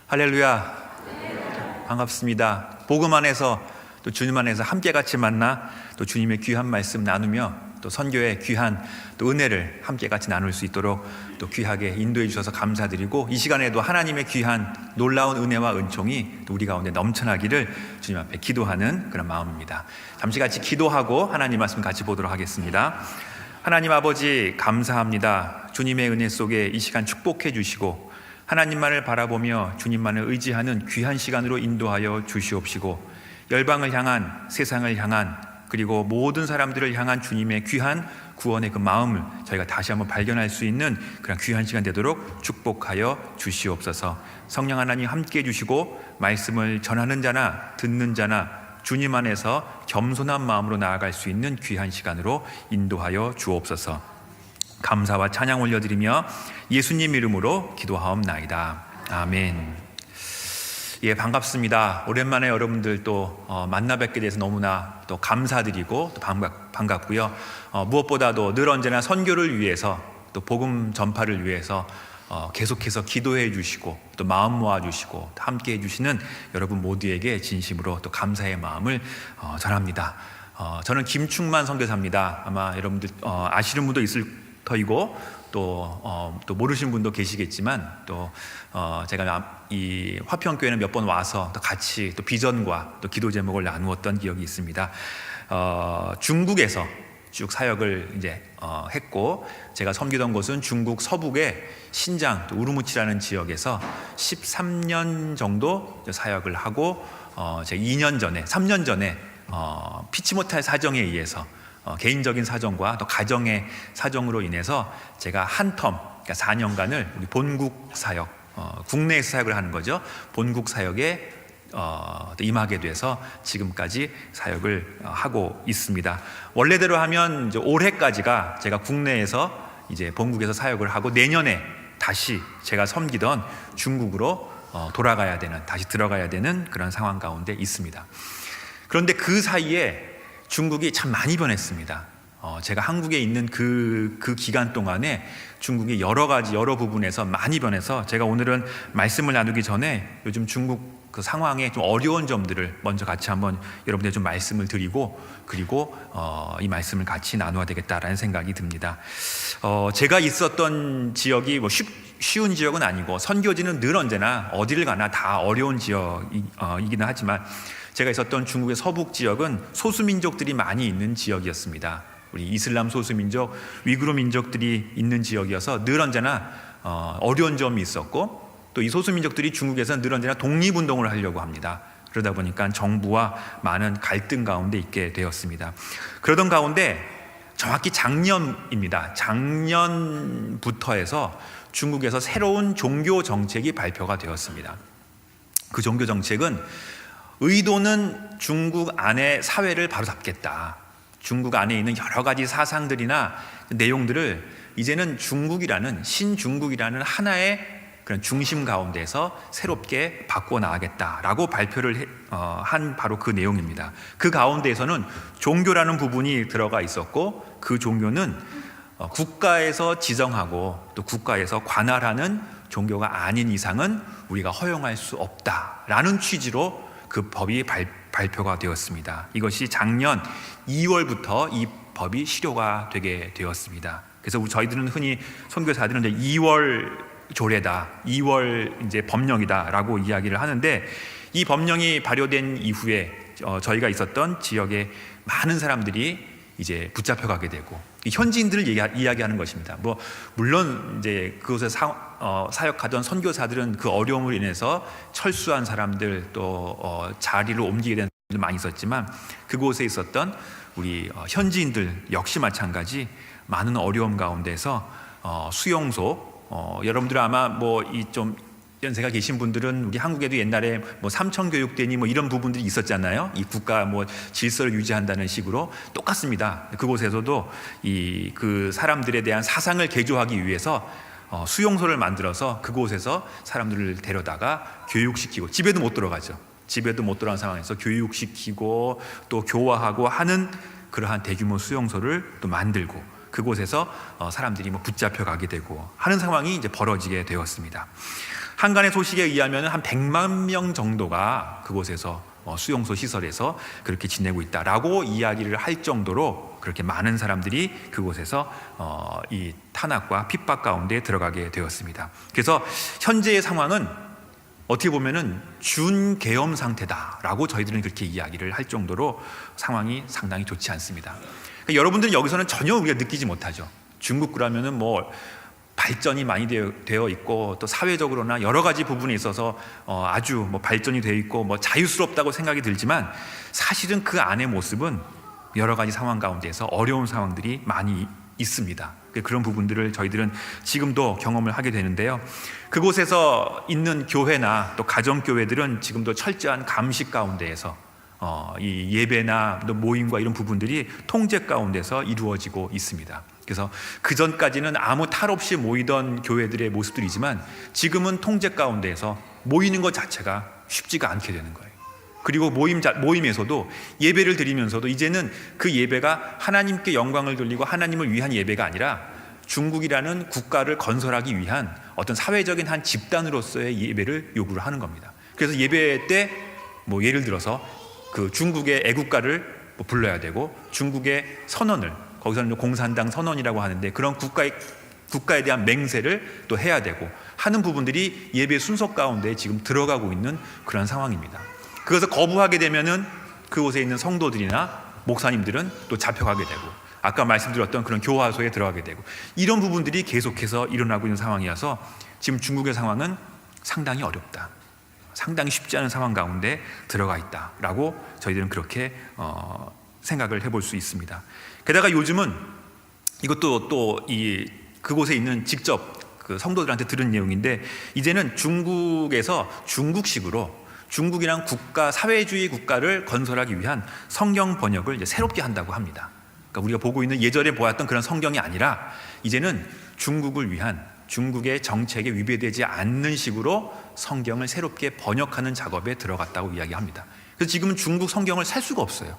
할렐루야. 반갑습니다. 복음 안에서 또 주님 안에서 함께 같이 만나 또 주님의 귀한 말씀 나누며 또 선교의 귀한 또 은혜를 함께 같이 나눌 수 있도록 또 귀하게 인도해 주셔서 감사드리고, 이 시간에도 하나님의 귀한 놀라운 은혜와 은총이 또 우리 가운데 넘쳐나기를 주님 앞에 기도하는 그런 마음입니다. 잠시 같이 기도하고 하나님 말씀 같이 보도록 하겠습니다. 하나님 아버지, 감사합니다. 주님의 은혜 속에 이 시간 축복해 주시고 하나님만을 바라보며 주님만을 의지하는 귀한 시간으로 인도하여 주시옵시고, 열방을 향한, 세상을 향한, 그리고 모든 사람들을 향한 주님의 귀한 구원의 그 마음을 저희가 다시 한번 발견할 수 있는 그런 귀한 시간 되도록 축복하여 주시옵소서. 성령 하나님 함께해 주시고 말씀을 전하는 자나 듣는 자나 주님 안에서 겸손한 마음으로 나아갈 수 있는 귀한 시간으로 인도하여 주옵소서. 감사와 찬양 올려드리며 예수님 이름으로 기도하옵나이다. 아멘. 예, 반갑습니다. 오랜만에 여러분들 또 만나 뵙게 돼서 너무나 또 감사드리고 또 반갑고요. 무엇보다도 늘 언제나 선교를 위해서 또 복음 전파를 위해서 계속해서 기도해 주시고 또 마음 모아 주시고 함께 해 주시는 여러분 모두에게 진심으로 또 감사의 마음을 전합니다. 저는 김충만 선교사입니다. 아마 여러분들 아시는 분도 있을 터이고 또 모르시는 분도 계시겠지만, 또 제가 이 화평교회는 몇 번 와서 또 같이 또 비전과 또 기도 제목을 나누었던 기억이 있습니다. 중국에서 쭉 사역을 이제 했고, 제가 섬기던 곳은 중국 서북의 신장 또 우르무치라는 지역에서 13년 정도 사역을 하고, 제가 3년 전에 피치 못할 사정에 의해서 개인적인 사정과 또 가정의 사정으로 인해서 제가 한 텀, 그러니까 4년간을 우리 본국 사역, 국내에서 사역을 하는 거죠. 본국 사역에 임하게 돼서 지금까지 사역을 하고 있습니다. 원래대로 하면 이제 올해까지가 제가 국내에서 이제 본국에서 사역을 하고, 내년에 다시 제가 섬기던 중국으로 돌아가야 되는, 다시 들어가야 되는 그런 상황 가운데 있습니다. 그런데 그 사이에 중국이 참 많이 변했습니다. 제가 한국에 있는 그 기간 동안에 중국이 여러 부분에서 많이 변해서, 제가 오늘은 말씀을 나누기 전에 요즘 중국 그 상황에 좀 어려운 점들을 먼저 같이 한번 여러분들 좀 말씀을 드리고, 그리고 이 말씀을 같이 나누어야 되겠다라는 생각이 듭니다. 제가 있었던 지역이 뭐 쉬운 지역은 아니고, 선교지는 늘 언제나 어디를 가나 다 어려운 지역이기는 하지만, 제가 있었던 중국의 서북 지역은 소수민족들이 많이 있는 지역이었습니다. 우리 이슬람 소수민족, 위구르 민족들이 있는 지역이어서 늘 언제나 어려운 점이 있었고, 또 이 소수민족들이 중국에서 늘 언제나 독립운동을 하려고 합니다. 그러다 보니까 정부와 많은 갈등 가운데 있게 되었습니다. 그러던 가운데 정확히 작년입니다. 작년부터 해서 중국에서 새로운 종교 정책이 발표가 되었습니다. 그 종교 정책은, 의도는 중국 안의 사회를 바로잡겠다. 중국 안에 있는 여러 가지 사상들이나 내용들을 이제는 신중국이라는 하나의 그런 중심 가운데서 새롭게 바꿔 나가겠다라고 발표를 한 바로 그 내용입니다. 그 가운데에서는 종교라는 부분이 들어가 있었고, 그 종교는 국가에서 지정하고 또 국가에서 관할하는 종교가 아닌 이상은 우리가 허용할 수 없다라는 취지로 그 법이 발표가 되었습니다. 이것이 작년 2월부터 이 법이 실효가 되게 되었습니다. 그래서 저희들은 흔히 선교사들은 이제 2월 조례다, 2월 이제 법령이다라고 이야기를 하는데, 이 법령이 발효된 이후에 저희가 있었던 지역에 많은 사람들이 이제 붙잡혀가게 되고, 현지인들을 이야기하는 것입니다. 물론 이제 그곳에 사역하던 선교사들은 그 어려움으로 인해서 철수한 사람들, 또 자리를 옮기게 된 사람들 많이 있었지만, 그곳에 있었던 우리 현지인들 역시 마찬가지 많은 어려움 가운데서 수용소, 여러분들 아마 좀 연세가 계신 분들은 우리 한국에도 옛날에 삼천교육대니 이런 부분들이 있었잖아요. 이 국가 질서를 유지한다는 식으로 똑같습니다. 그곳에서도 그 사람들에 대한 사상을 개조하기 위해서 수용소를 만들어서 그곳에서 사람들을 데려다가 교육시키고, 집에도 못 들어가죠. 집에도 못 들어간 상황에서 교육시키고 또 교화하고 하는 그러한 대규모 수용소를 또 만들고, 그곳에서 사람들이 붙잡혀 가게 되고 하는 상황이 이제 벌어지게 되었습니다. 한간의 소식에 의하면 한 100만 명 정도가 그곳에서 수용소 시설에서 그렇게 지내고 있다라고 이야기를 할 정도로 그렇게 많은 사람들이 그곳에서 이 탄압과 핍박 가운데 들어가게 되었습니다. 그래서 현재의 상황은 어떻게 보면은 준계엄 상태다라고 저희들은 그렇게 이야기를 할 정도로 상황이 상당히 좋지 않습니다. 그러니까 여러분들은 여기서는 전혀 우리가 느끼지 못하죠. 중국 그러면은 뭐 발전이 많이 되어 있고 또 사회적으로나 여러 가지 부분에 있어서 아주 뭐 발전이 되어 있고 뭐 자유스럽다고 생각이 들지만 사실은 그 안의 모습은 여러 가지 상황 가운데서 어려운 상황들이 많이 있습니다. 그런 부분들을 저희들은 지금도 경험을 하게 되는데요. 그곳에서 있는 교회나 또 가정교회들은 지금도 철저한 감시 가운데에서 이 예배나 또 모임과 이런 부분들이 통제 가운데서 이루어지고 있습니다. 그래서 그 전까지는 아무 탈 없이 모이던 교회들의 모습들이지만 지금은 통제 가운데에서 모이는 것 자체가 쉽지가 않게 되는 거예요. 그리고 모임에서도 예배를 드리면서도 이제는 그 예배가 하나님께 영광을 돌리고 하나님을 위한 예배가 아니라 중국이라는 국가를 건설하기 위한 어떤 사회적인 한 집단으로서의 예배를 요구를 하는 겁니다. 그래서 예배 때 뭐 예를 들어서 그 중국의 애국가를 불러야 되고 중국의 선언을 거기서는 공산당 선언이라고 하는데 그런 국가에 대한 맹세를 또 해야 되고 하는 부분들이 예배 순서 가운데 지금 들어가고 있는 그런 상황입니다. 그것을 거부하게 되면은 그곳에 있는 성도들이나 목사님들은 또 잡혀가게 되고 아까 말씀드렸던 그런 교화소에 들어가게 되고 이런 부분들이 계속해서 일어나고 있는 상황이어서 지금 중국의 상황은 상당히 어렵다. 상당히 쉽지 않은 상황 가운데 들어가 있다라고 저희들은 그렇게 생각을 해볼 수 있습니다. 게다가 요즘은 이것도 또 그곳에 있는 직접 그 성도들한테 들은 내용인데 이제는 중국에서 중국식으로 중국이란 국가 사회주의 국가를 건설하기 위한 성경 번역을 이제 새롭게 한다고 합니다. 그러니까 우리가 보고 있는 예전에 보았던 그런 성경이 아니라 이제는 중국을 위한 중국의 정책에 위배되지 않는 식으로 성경을 새롭게 번역하는 작업에 들어갔다고 이야기합니다. 그래서 지금은 중국 성경을 살 수가 없어요.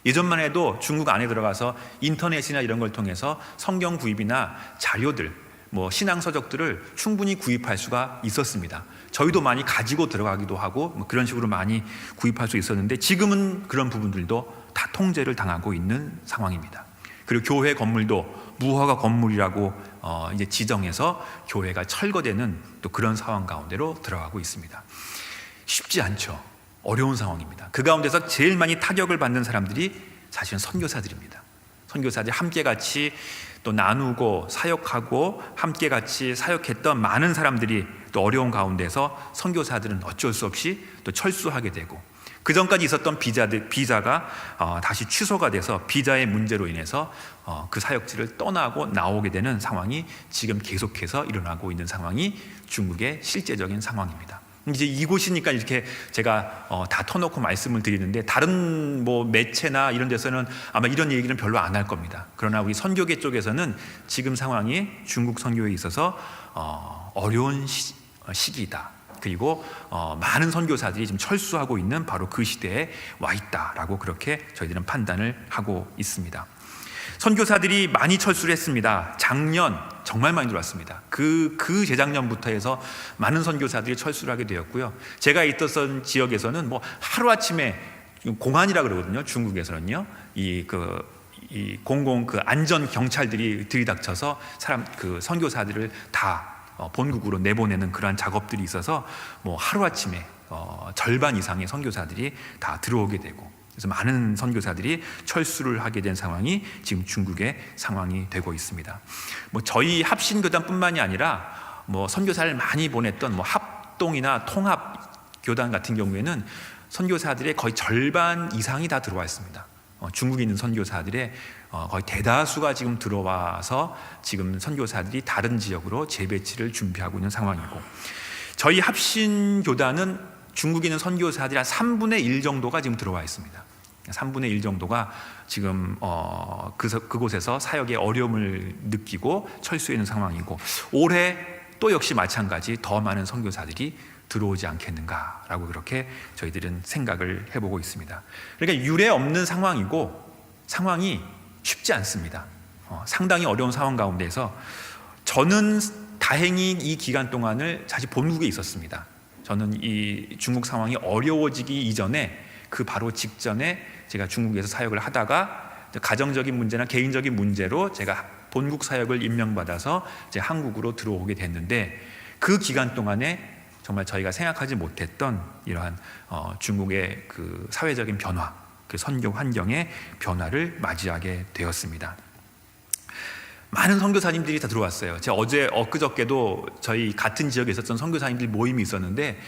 예전만 해도 중국 안에 들어가서 인터넷이나 이런 걸 통해서 성경 구입이나 자료들, 뭐 신앙 서적들을 충분히 구입할 수가 있었습니다. 저희도 많이 가지고 들어가기도 하고 뭐 그런 식으로 많이 구입할 수 있었는데 지금은 그런 부분들도 다 통제를 당하고 있는 상황입니다. 그리고 교회 건물도 무허가 건물이라고 이제 지정해서 교회가 철거되는 또 그런 상황 가운데로 들어가고 있습니다. 쉽지 않죠. 어려운 상황입니다. 그 가운데서 제일 많이 타격을 받는 사람들이 사실은 선교사들입니다. 선교사들이 함께 같이 또 나누고 사역하고 함께 같이 사역했던 많은 사람들이 또 어려운 가운데서 선교사들은 어쩔 수 없이 또 철수하게 되고 그 전까지 있었던 비자가 다시 취소가 돼서 비자의 문제로 인해서 그 사역지를 떠나고 나오게 되는 상황이 지금 계속해서 일어나고 있는 상황이 중국의 실제적인 상황입니다. 이제 이곳이니까 이렇게 제가 다 터놓고 말씀을 드리는데 다른 뭐 매체나 이런 데서는 아마 이런 얘기는 별로 안 할 겁니다. 그러나 우리 선교계 쪽에서는 지금 상황이 중국 선교에 있어서 어려운 시기이다. 그리고 많은 선교사들이 지금 철수하고 있는 바로 그 시대에 와 있다라고 그렇게 저희들은 판단을 하고 있습니다. 선교사들이 많이 철수를 했습니다. 작년 정말 많이 들어왔습니다. 그 재작년부터 해서 많은 선교사들이 철수를 하게 되었고요. 제가 있었던 지역에서는 뭐 하루아침에 공안이라 그러거든요. 중국에서는요. 이 공공 안전 경찰들이 들이닥쳐서 그 선교사들을 다 본국으로 내보내는 그러한 작업들이 있어서 뭐 하루아침에 절반 이상의 선교사들이 다 들어오게 되고 그래서 많은 선교사들이 철수를 하게 된 상황이 지금 중국의 상황이 되고 있습니다. 뭐 저희 합신교단뿐만이 아니라 뭐 선교사를 많이 보냈던 뭐 합동이나 통합교단 같은 경우에는 선교사들의 거의 절반 이상이 다 들어와 있습니다. 중국에 있는 선교사들의 거의 대다수가 지금 들어와서 지금 선교사들이 다른 지역으로 재배치를 준비하고 있는 상황이고 저희 합신교단은 중국에 있는 선교사들이 한 3분의 1 정도가 지금 들어와 있습니다. 3분의 1 정도가 지금 그곳에서 사역의 어려움을 느끼고 철수해 있는 상황이고 올해 또 역시 마찬가지 더 많은 선교사들이 들어오지 않겠는가라고 그렇게 저희들은 생각을 해보고 있습니다. 그러니까 유례 없는 상황이고 상황이 쉽지 않습니다. 상당히 어려운 상황 가운데서 저는 다행히 이 기간 동안을 사실 본국에 있었습니다. 저는 이 중국 상황이 어려워지기 이전에 그 바로 직전에 제가 중국에서 사역을 하다가 가정적인 문제나 개인적인 문제로 제가 본국 사역을 임명받아서 이제 한국으로 들어오게 됐는데, 그 기간 동안에 정말 저희가 생각하지 못했던 이러한 중국의 그 사회적인 변화, 그 선교 환경의 변화를 맞이하게 되었습니다. 많은 선교사님들이 다 들어왔어요. 제가 엊그저께도 저희 같은 지역에 있었던 선교사님들 모임이 있었는데,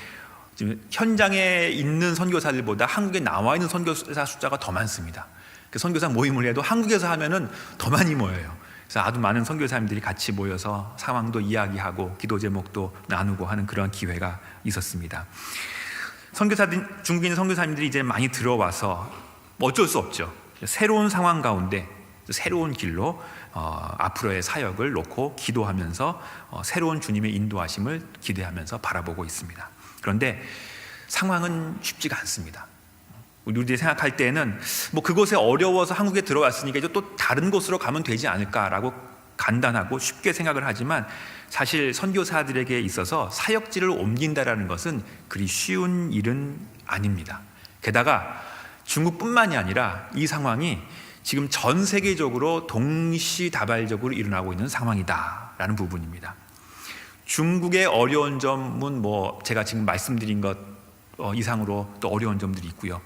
지금 현장에 있는 선교사들보다 한국에 나와 있는 선교사 숫자가 더 많습니다. 그 선교사 모임을 해도 한국에서 하면은 더 많이 모여요. 그래서 아주 많은 선교사님들이 같이 모여서 상황도 이야기하고 기도 제목도 나누고 하는 그런 기회가 있었습니다. 중국인 선교사님들이 이제 많이 들어와서 어쩔 수 없죠. 새로운 상황 가운데 새로운 길로 앞으로의 사역을 놓고 기도하면서 새로운 주님의 인도하심을 기대하면서 바라보고 있습니다. 그런데 상황은 쉽지가 않습니다. 우리들이 생각할 때는 뭐 그곳에 어려워서 한국에 들어왔으니까 이제 또 다른 곳으로 가면 되지 않을까라고 간단하고 쉽게 생각을 하지만, 사실 선교사들에게 있어서 사역지를 옮긴다라는 것은 그리 쉬운 일은 아닙니다. 게다가 중국뿐만이 아니라 이 상황이 지금 전 세계적으로 동시다발적으로 일어나고 있는 상황이다라는 부분입니다. 중국의 어려운 점은 뭐 제가 지금 말씀드린 것 이상으로 또 어려운 점들이 있고요.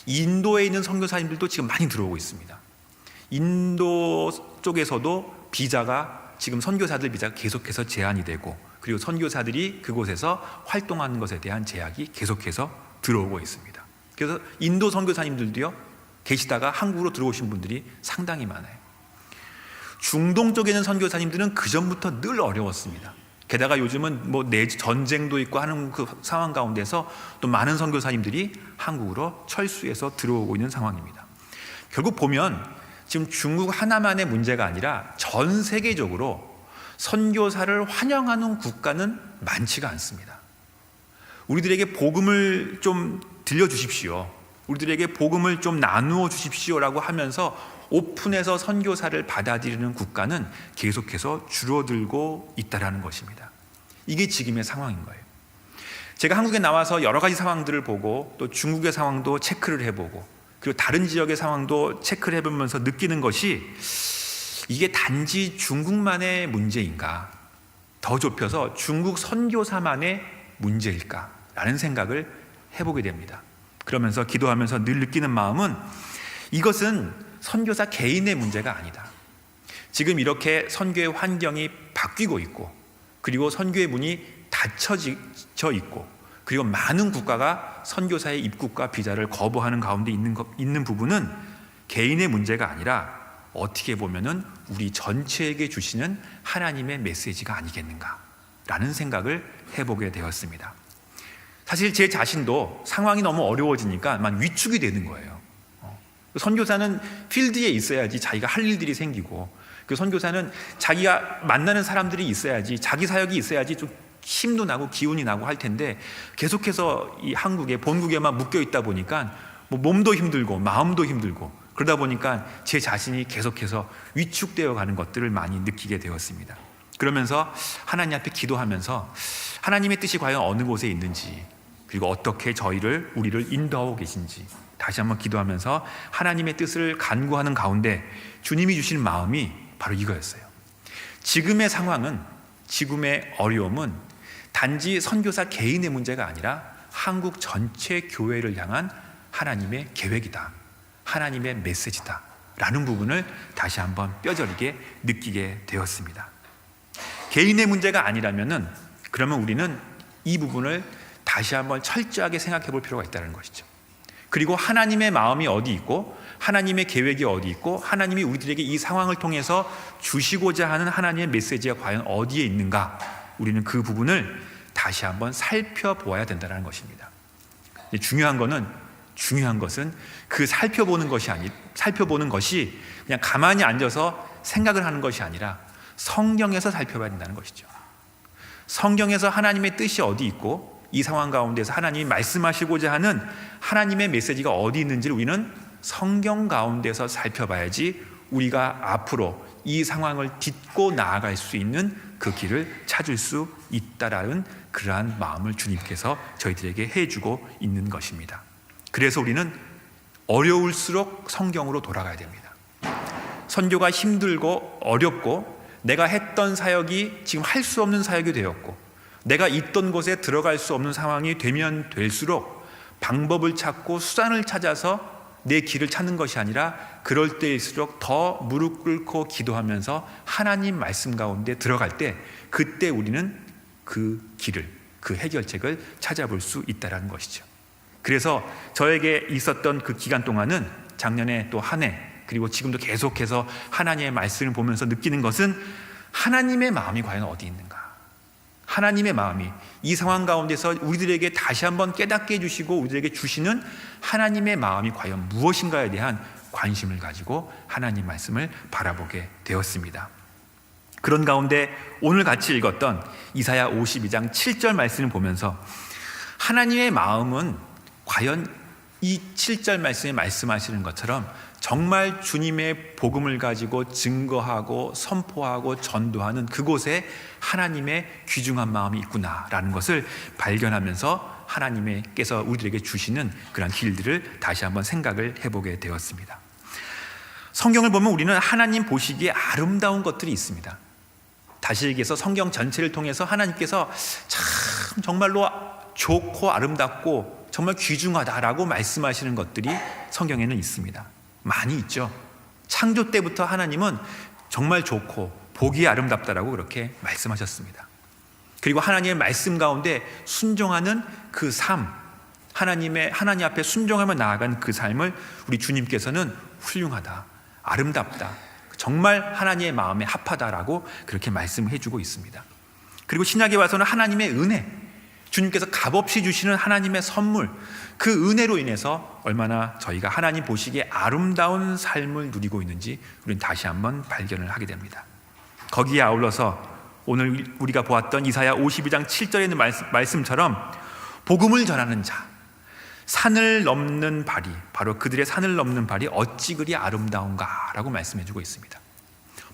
인도에 있는 선교사님들도 지금 많이 들어오고 있습니다. 인도 쪽에서도 비자가 지금 선교사들 비자가 계속해서 제한이 되고, 그리고 선교사들이 그곳에서 활동하는 것에 대한 제약이 계속해서 들어오고 있습니다. 그래서 인도 선교사님들도요, 계시다가 한국으로 들어오신 분들이 상당히 많아요. 중동 쪽에 있는 선교사님들은 그 전부터 늘 어려웠습니다. 게다가 요즘은 뭐 전쟁도 있고 하는 그 상황 가운데서 또 많은 선교사님들이 한국으로 철수해서 들어오고 있는 상황입니다. 결국 보면 지금 중국 하나만의 문제가 아니라 전 세계적으로 선교사를 환영하는 국가는 많지가 않습니다. 우리들에게 복음을 좀 들려주십시오, 우리들에게 복음을 좀 나누어 주십시오라고 하면서 오픈해서 선교사를 받아들이는 국가는 계속해서 줄어들고 있다는 것입니다. 이게 지금의 상황인 거예요. 제가 한국에 나와서 여러 가지 상황들을 보고 또 중국의 상황도 체크를 해보고 그리고 다른 지역의 상황도 체크를 해보면서 느끼는 것이, 이게 단지 중국만의 문제인가, 더 좁혀서 중국 선교사만의 문제일까라는 생각을 해보게 됩니다. 그러면서 기도하면서 늘 느끼는 마음은, 이것은 선교사 개인의 문제가 아니다. 지금 이렇게 선교의 환경이 바뀌고 있고, 그리고 선교의 문이 닫혀져 있고, 그리고 많은 국가가 선교사의 입국과 비자를 거부하는 가운데 있는 부분은 개인의 문제가 아니라 어떻게 보면은 우리 전체에게 주시는 하나님의 메시지가 아니겠는가라는 생각을 해보게 되었습니다. 사실 제 자신도 상황이 너무 어려워지니까 막 위축이 되는 거예요. 선교사는 필드에 있어야지 자기가 할 일들이 생기고, 그 선교사는 자기가 만나는 사람들이 있어야지, 자기 사역이 있어야지 좀 힘도 나고 기운이 나고 할 텐데, 계속해서 이 한국에 본국에만 묶여 있다 보니까 뭐 몸도 힘들고 마음도 힘들고, 그러다 보니까 제 자신이 계속해서 위축되어 가는 것들을 많이 느끼게 되었습니다. 그러면서 하나님 앞에 기도하면서 하나님의 뜻이 과연 어느 곳에 있는지, 그리고 어떻게 우리를 인도하고 계신지 다시 한번 기도하면서 하나님의 뜻을 간구하는 가운데 주님이 주신 마음이 바로 이거였어요. 지금의 상황은, 지금의 어려움은 단지 선교사 개인의 문제가 아니라 한국 전체 교회를 향한 하나님의 계획이다, 하나님의 메시지다 라는 부분을 다시 한번 뼈저리게 느끼게 되었습니다. 개인의 문제가 아니라면은, 그러면 우리는 이 부분을 다시 한번 철저하게 생각해 볼 필요가 있다는 것이죠. 그리고 하나님의 마음이 어디 있고, 하나님의 계획이 어디 있고, 하나님이 우리들에게 이 상황을 통해서 주시고자 하는 하나님의 메시지가 과연 어디에 있는가, 우리는 그 부분을 다시 한번 살펴보아야 된다는 것입니다. 중요한 것은 그 살펴보는 것이 그냥 가만히 앉아서 생각을 하는 것이 아니라 성경에서 살펴봐야 된다는 것이죠. 성경에서 하나님의 뜻이 어디 있고, 이 상황 가운데서 하나님이 말씀하시고자 하는 하나님의 메시지가 어디 있는지를 우리는 성경 가운데서 살펴봐야지 우리가 앞으로 이 상황을 딛고 나아갈 수 있는 그 길을 찾을 수 있다라는 그러한 마음을 주님께서 저희들에게 해주고 있는 것입니다. 그래서 우리는 어려울수록 성경으로 돌아가야 됩니다. 선교가 힘들고 어렵고 내가 했던 사역이 지금 할 수 없는 사역이 되었고 내가 있던 곳에 들어갈 수 없는 상황이 되면 될수록 방법을 찾고 수단을 찾아서 내 길을 찾는 것이 아니라 그럴 때일수록 더 무릎 꿇고 기도하면서 하나님 말씀 가운데 들어갈 때 그때 우리는 그 길을, 그 해결책을 찾아볼 수 있다는 것이죠. 그래서 저에게 있었던 그 기간 동안은 작년에 또 한 해 그리고 지금도 계속해서 하나님의 말씀을 보면서 느끼는 것은 하나님의 마음이 과연 어디 있는가? 하나님의 마음이 이 상황 가운데서 우리들에게 다시 한번 깨닫게 해주시고 우리들에게 주시는 하나님의 마음이 과연 무엇인가에 대한 관심을 가지고 하나님 말씀을 바라보게 되었습니다. 그런 가운데 오늘 같이 읽었던 이사야 52장 7절 말씀을 보면서 하나님의 마음은 과연 이 7절 말씀에 말씀하시는 것처럼 정말 주님의 복음을 가지고 증거하고 선포하고 전도하는 그곳에 하나님의 귀중한 마음이 있구나라는 것을 발견하면서 하나님께서 우리들에게 주시는 그런 길들을 다시 한번 생각을 해보게 되었습니다. 성경을 보면 우리는 하나님 보시기에 아름다운 것들이 있습니다. 다시 얘기해서 성경 전체를 통해서 하나님께서 참 정말로 좋고 아름답고 정말 귀중하다라고 말씀하시는 것들이 성경에는 있습니다. 많이 있죠. 창조 때부터 하나님은 정말 좋고 보기에 아름답다라고 그렇게 말씀하셨습니다. 그리고 하나님의 말씀 가운데 순종하는 그 삶, 하나님 앞에 순종하며 나아간 그 삶을 우리 주님께서는 훌륭하다, 아름답다, 정말 하나님의 마음에 합하다라고 그렇게 말씀해 주고 있습니다. 그리고 신약에 와서는 하나님의 은혜, 주님께서 값없이 주시는 하나님의 선물, 그 은혜로 인해서 얼마나 저희가 하나님 보시기에 아름다운 삶을 누리고 있는지 우리는 다시 한번 발견을 하게 됩니다. 거기에 아울러서 오늘 우리가 보았던 이사야 52장 7절에 있는 말씀처럼 복음을 전하는 자, 산을 넘는 발이, 바로 그들의 산을 넘는 발이 어찌 그리 아름다운가 라고 말씀해주고 있습니다.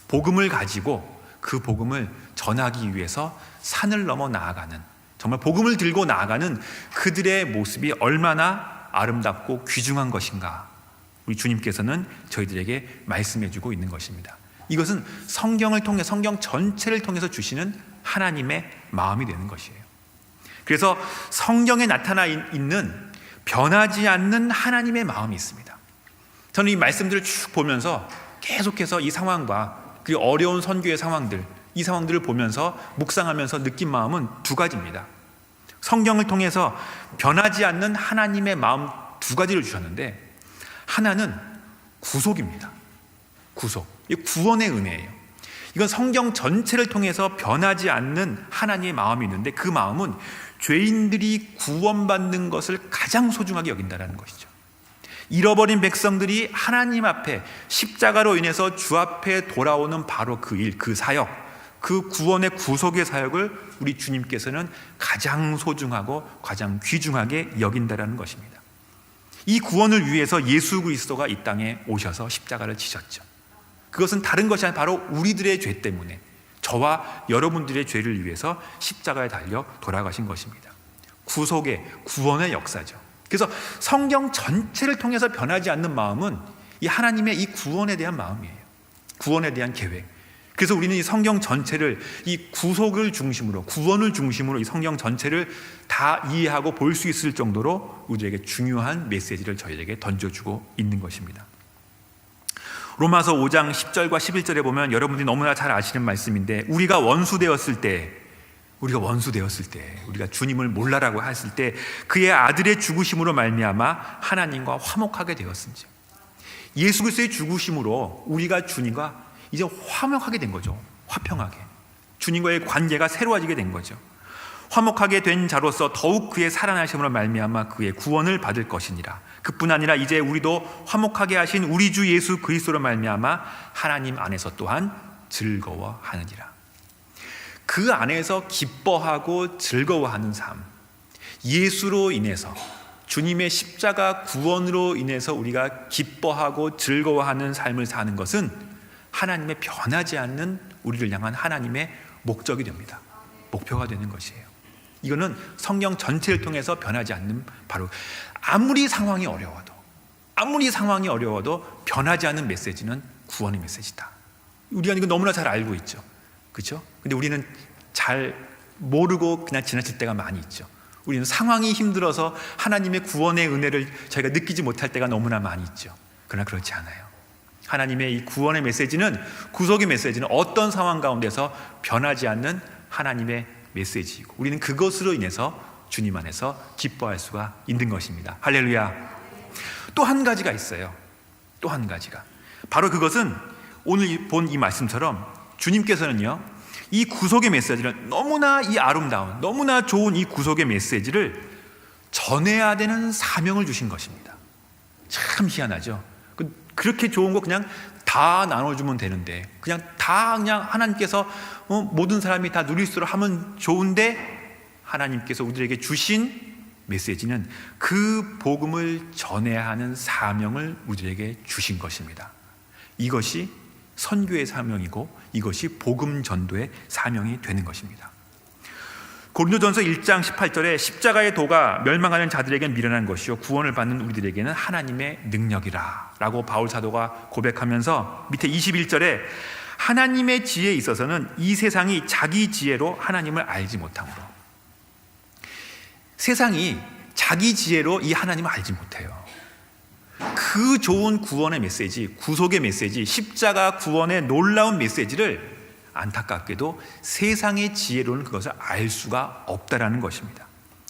복음을 가지고 그 복음을 전하기 위해서 산을 넘어 나아가는, 정말 복음을 들고 나아가는 그들의 모습이 얼마나 아름답고 귀중한 것인가, 우리 주님께서는 저희들에게 말씀해주고 있는 것입니다. 이것은 성경을 통해, 성경 전체를 통해서 주시는 하나님의 마음이 되는 것이에요. 그래서 성경에 나타나 있는 변하지 않는 하나님의 마음이 있습니다. 저는 이 말씀들을 쭉 보면서 계속해서 이 상황과 그 어려운 선교의 상황들, 이 상황들을 보면서 묵상하면서 느낀 마음은 두 가지입니다. 성경을 통해서 변하지 않는 하나님의 마음 두 가지를 주셨는데, 하나는 구속입니다. 구속, 이 구원의 은혜예요. 이건 성경 전체를 통해서 변하지 않는 하나님의 마음이 있는데, 그 마음은 죄인들이 구원받는 것을 가장 소중하게 여긴다는 것이죠. 잃어버린 백성들이 하나님 앞에 십자가로 인해서 주 앞에 돌아오는 바로 그 일, 그 사역, 그 구원의 구속의 사역을 우리 주님께서는 가장 소중하고 가장 귀중하게 여긴다는 것입니다. 이 구원을 위해서 예수 그리스도가 이 땅에 오셔서 십자가를 지셨죠. 그것은 다른 것이 아니라 바로 우리들의 죄 때문에, 저와 여러분들의 죄를 위해서 십자가에 달려 돌아가신 것입니다. 구속의, 구원의 역사죠. 그래서 성경 전체를 통해서 변하지 않는 마음은 이 하나님의 이 구원에 대한 마음이에요. 구원에 대한 계획. 그래서 우리는 이 성경 전체를, 이 구속을 중심으로, 구원을 중심으로 이 성경 전체를 다 이해하고 볼 수 있을 정도로 우리에게 중요한 메시지를 저희에게 던져주고 있는 것입니다. 로마서 5장 10절과 11절에 보면 여러분들이 너무나 잘 아시는 말씀인데, 우리가 원수 되었을 때, 우리가 주님을 몰라라고 했을 때 그의 아들의 죽으심으로 말미암아 하나님과 화목하게 되었습니다. 예수 그리스도의 죽으심으로 우리가 주님과 이제 화목하게 된 거죠. 화평하게, 주님과의 관계가 새로워지게 된 거죠. 화목하게 된 자로서 더욱 그의 살아나심으로 말미암아 그의 구원을 받을 것이니라. 그뿐 아니라 이제 우리도 화목하게 하신 우리 주 예수 그리스도로 말미암아 하나님 안에서 또한 즐거워하느니라. 그 안에서 기뻐하고 즐거워하는 삶, 예수로 인해서, 주님의 십자가 구원으로 인해서 우리가 기뻐하고 즐거워하는 삶을 사는 것은 하나님의 변하지 않는 우리를 향한 하나님의 목적이 됩니다. 목표가 되는 것이에요. 이거는 성경 전체를 통해서 변하지 않는, 바로 아무리 상황이 어려워도 변하지 않는 메시지는 구원의 메시지다. 우리가 이거 너무나 잘 알고 있죠. 그렇죠? 근데 우리는 잘 모르고 그냥 지나칠 때가 많이 있죠. 우리는 상황이 힘들어서 하나님의 구원의 은혜를 저희가 느끼지 못할 때가 너무나 많이 있죠. 그러나 그렇지 않아요. 하나님의 이 구원의 메시지는, 구속의 메시지는 어떤 상황 가운데서 변하지 않는 하나님의 메시지이고, 우리는 그것으로 인해서 주님 안에서 기뻐할 수가 있는 것입니다. 할렐루야. 또 한 가지가 있어요. 또 한 가지가, 바로 그것은 오늘 본 이 말씀처럼 주님께서는요, 이 구속의 메시지를, 너무나 이 아름다운, 너무나 좋은 이 구속의 메시지를 전해야 되는 사명을 주신 것입니다. 참 희한하죠. 그렇게 좋은 거 그냥 다 나눠주면 되는데, 그냥 하나님께서 모든 사람이 다 누릴 수 있도록 하면 좋은데, 하나님께서 우리에게 주신 메시지는 그 복음을 전해야 하는 사명을 우리에게 주신 것입니다. 이것이 선교의 사명이고, 이것이 복음 전도의 사명이 되는 것입니다. 고린도전서 1장 18절에 십자가의 도가 멸망하는 자들에게는 미련한 것이요 구원을 받는 우리들에게는 하나님의 능력이라 라고 바울 사도가 고백하면서, 밑에 21절에 하나님의 지혜에 있어서는 이 세상이 자기 지혜로 하나님을 알지 못함으로, 세상이 자기 지혜로 이 하나님을 알지 못해요. 그 좋은 구원의 메시지, 구속의 메시지, 십자가 구원의 놀라운 메시지를 안타깝게도 세상의 지혜로는 그것을 알 수가 없다라는 것입니다.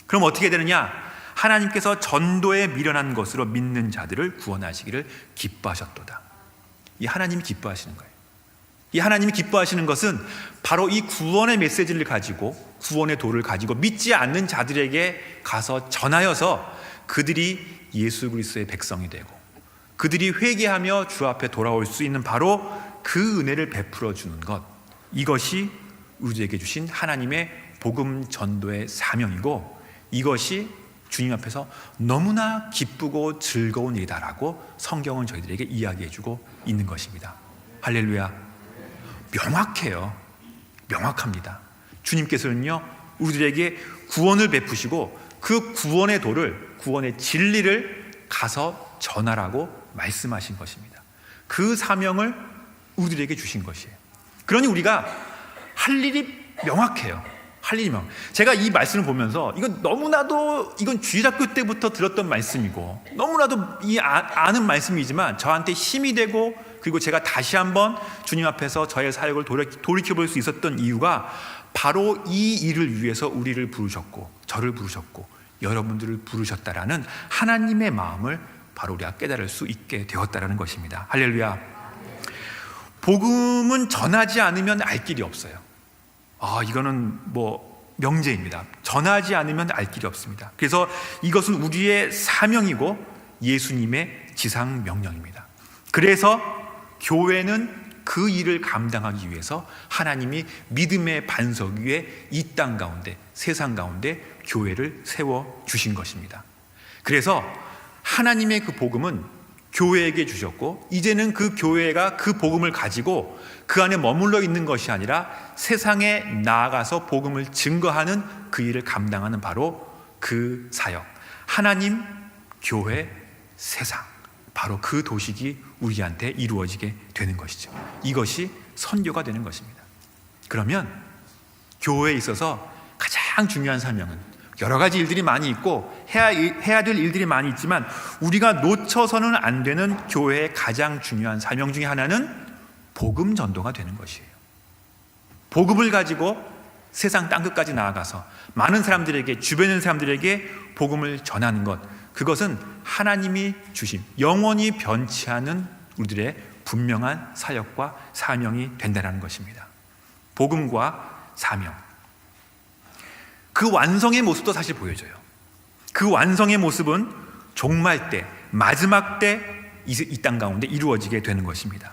그럼 어떻게 되느냐? 하나님께서 전도에 미련한 것으로 믿는 자들을 구원하시기를 기뻐하셨도다. 이 하나님이 기뻐하시는 거예요. 이 하나님이 기뻐하시는 것은 바로 이 구원의 메시지를 가지고, 구원의 도를 가지고 믿지 않는 자들에게 가서 전하여서 그들이 예수 그리스도의 백성이 되고, 그들이 회개하며 주 앞에 돌아올 수 있는 바로 그 은혜를 베풀어 주는 것, 이것이 우리에게 주신 하나님의 복음 전도의 사명이고, 이것이 주님 앞에서 너무나 기쁘고 즐거운 일이다라고 성경은 저희들에게 이야기해주고 있는 것입니다. 할렐루야. 명확해요. 명확합니다. 주님께서는요, 우리들에게 구원을 베푸시고 그 구원의 도를, 구원의 진리를 가서 전하라고 말씀하신 것입니다. 그 사명을 우리들에게 주신 것이에요. 그러니 우리가 할 일이 명확해요. 할 일이 제가 이 말씀을 보면서, 이건 너무나도, 이건 주일학교 때부터 들었던 말씀이고 너무나도 아는 말씀이지만 저한테 힘이 되고, 그리고 제가 다시 한번 주님 앞에서 저의 사역을 돌이켜볼 수 있었던 이유가 바로 이 일을 위해서 우리를 부르셨고, 저를 부르셨고, 여러분들을 부르셨다라는 하나님의 마음을 바로 우리가 깨달을 수 있게 되었다라는 것입니다. 할렐루야. 복음은 전하지 않으면 알 길이 없어요. 이거는 명제입니다. 전하지 않으면 알 길이 없습니다. 그래서 이것은 우리의 사명이고 예수님의 지상 명령입니다. 그래서 교회는 그 일을 감당하기 위해서 하나님이 믿음의 반석 위에 이 땅 가운데, 세상 가운데 교회를 세워 주신 것입니다. 그래서 하나님의 그 복음은 교회에게 주셨고, 이제는 그 교회가 그 복음을 가지고 그 안에 머물러 있는 것이 아니라 세상에 나아가서 복음을 증거하는 그 일을 감당하는 바로 그 사역, 하나님, 교회, 세상, 바로 그 도식이 우리한테 이루어지게 되는 것이죠. 이것이 선교가 되는 것입니다. 그러면 교회에 있어서 가장 중요한 사명은, 여러 가지 일들이 많이 있고 해야 될 일들이 많이 있지만 우리가 놓쳐서는 안 되는 교회의 가장 중요한 사명 중에 하나는 복음 전도가 되는 것이에요. 복음을 가지고 세상 땅끝까지 나아가서 많은 사람들에게, 주변에 있는 사람들에게 복음을 전하는 것, 그것은 하나님이 주신 영원히 변치 않은 우리들의 분명한 사역과 사명이 된다는 것입니다. 복음과 사명, 그 완성의 모습도 사실 보여줘요. 그 완성의 모습은 종말 때, 마지막 때 이 땅 가운데 이루어지게 되는 것입니다.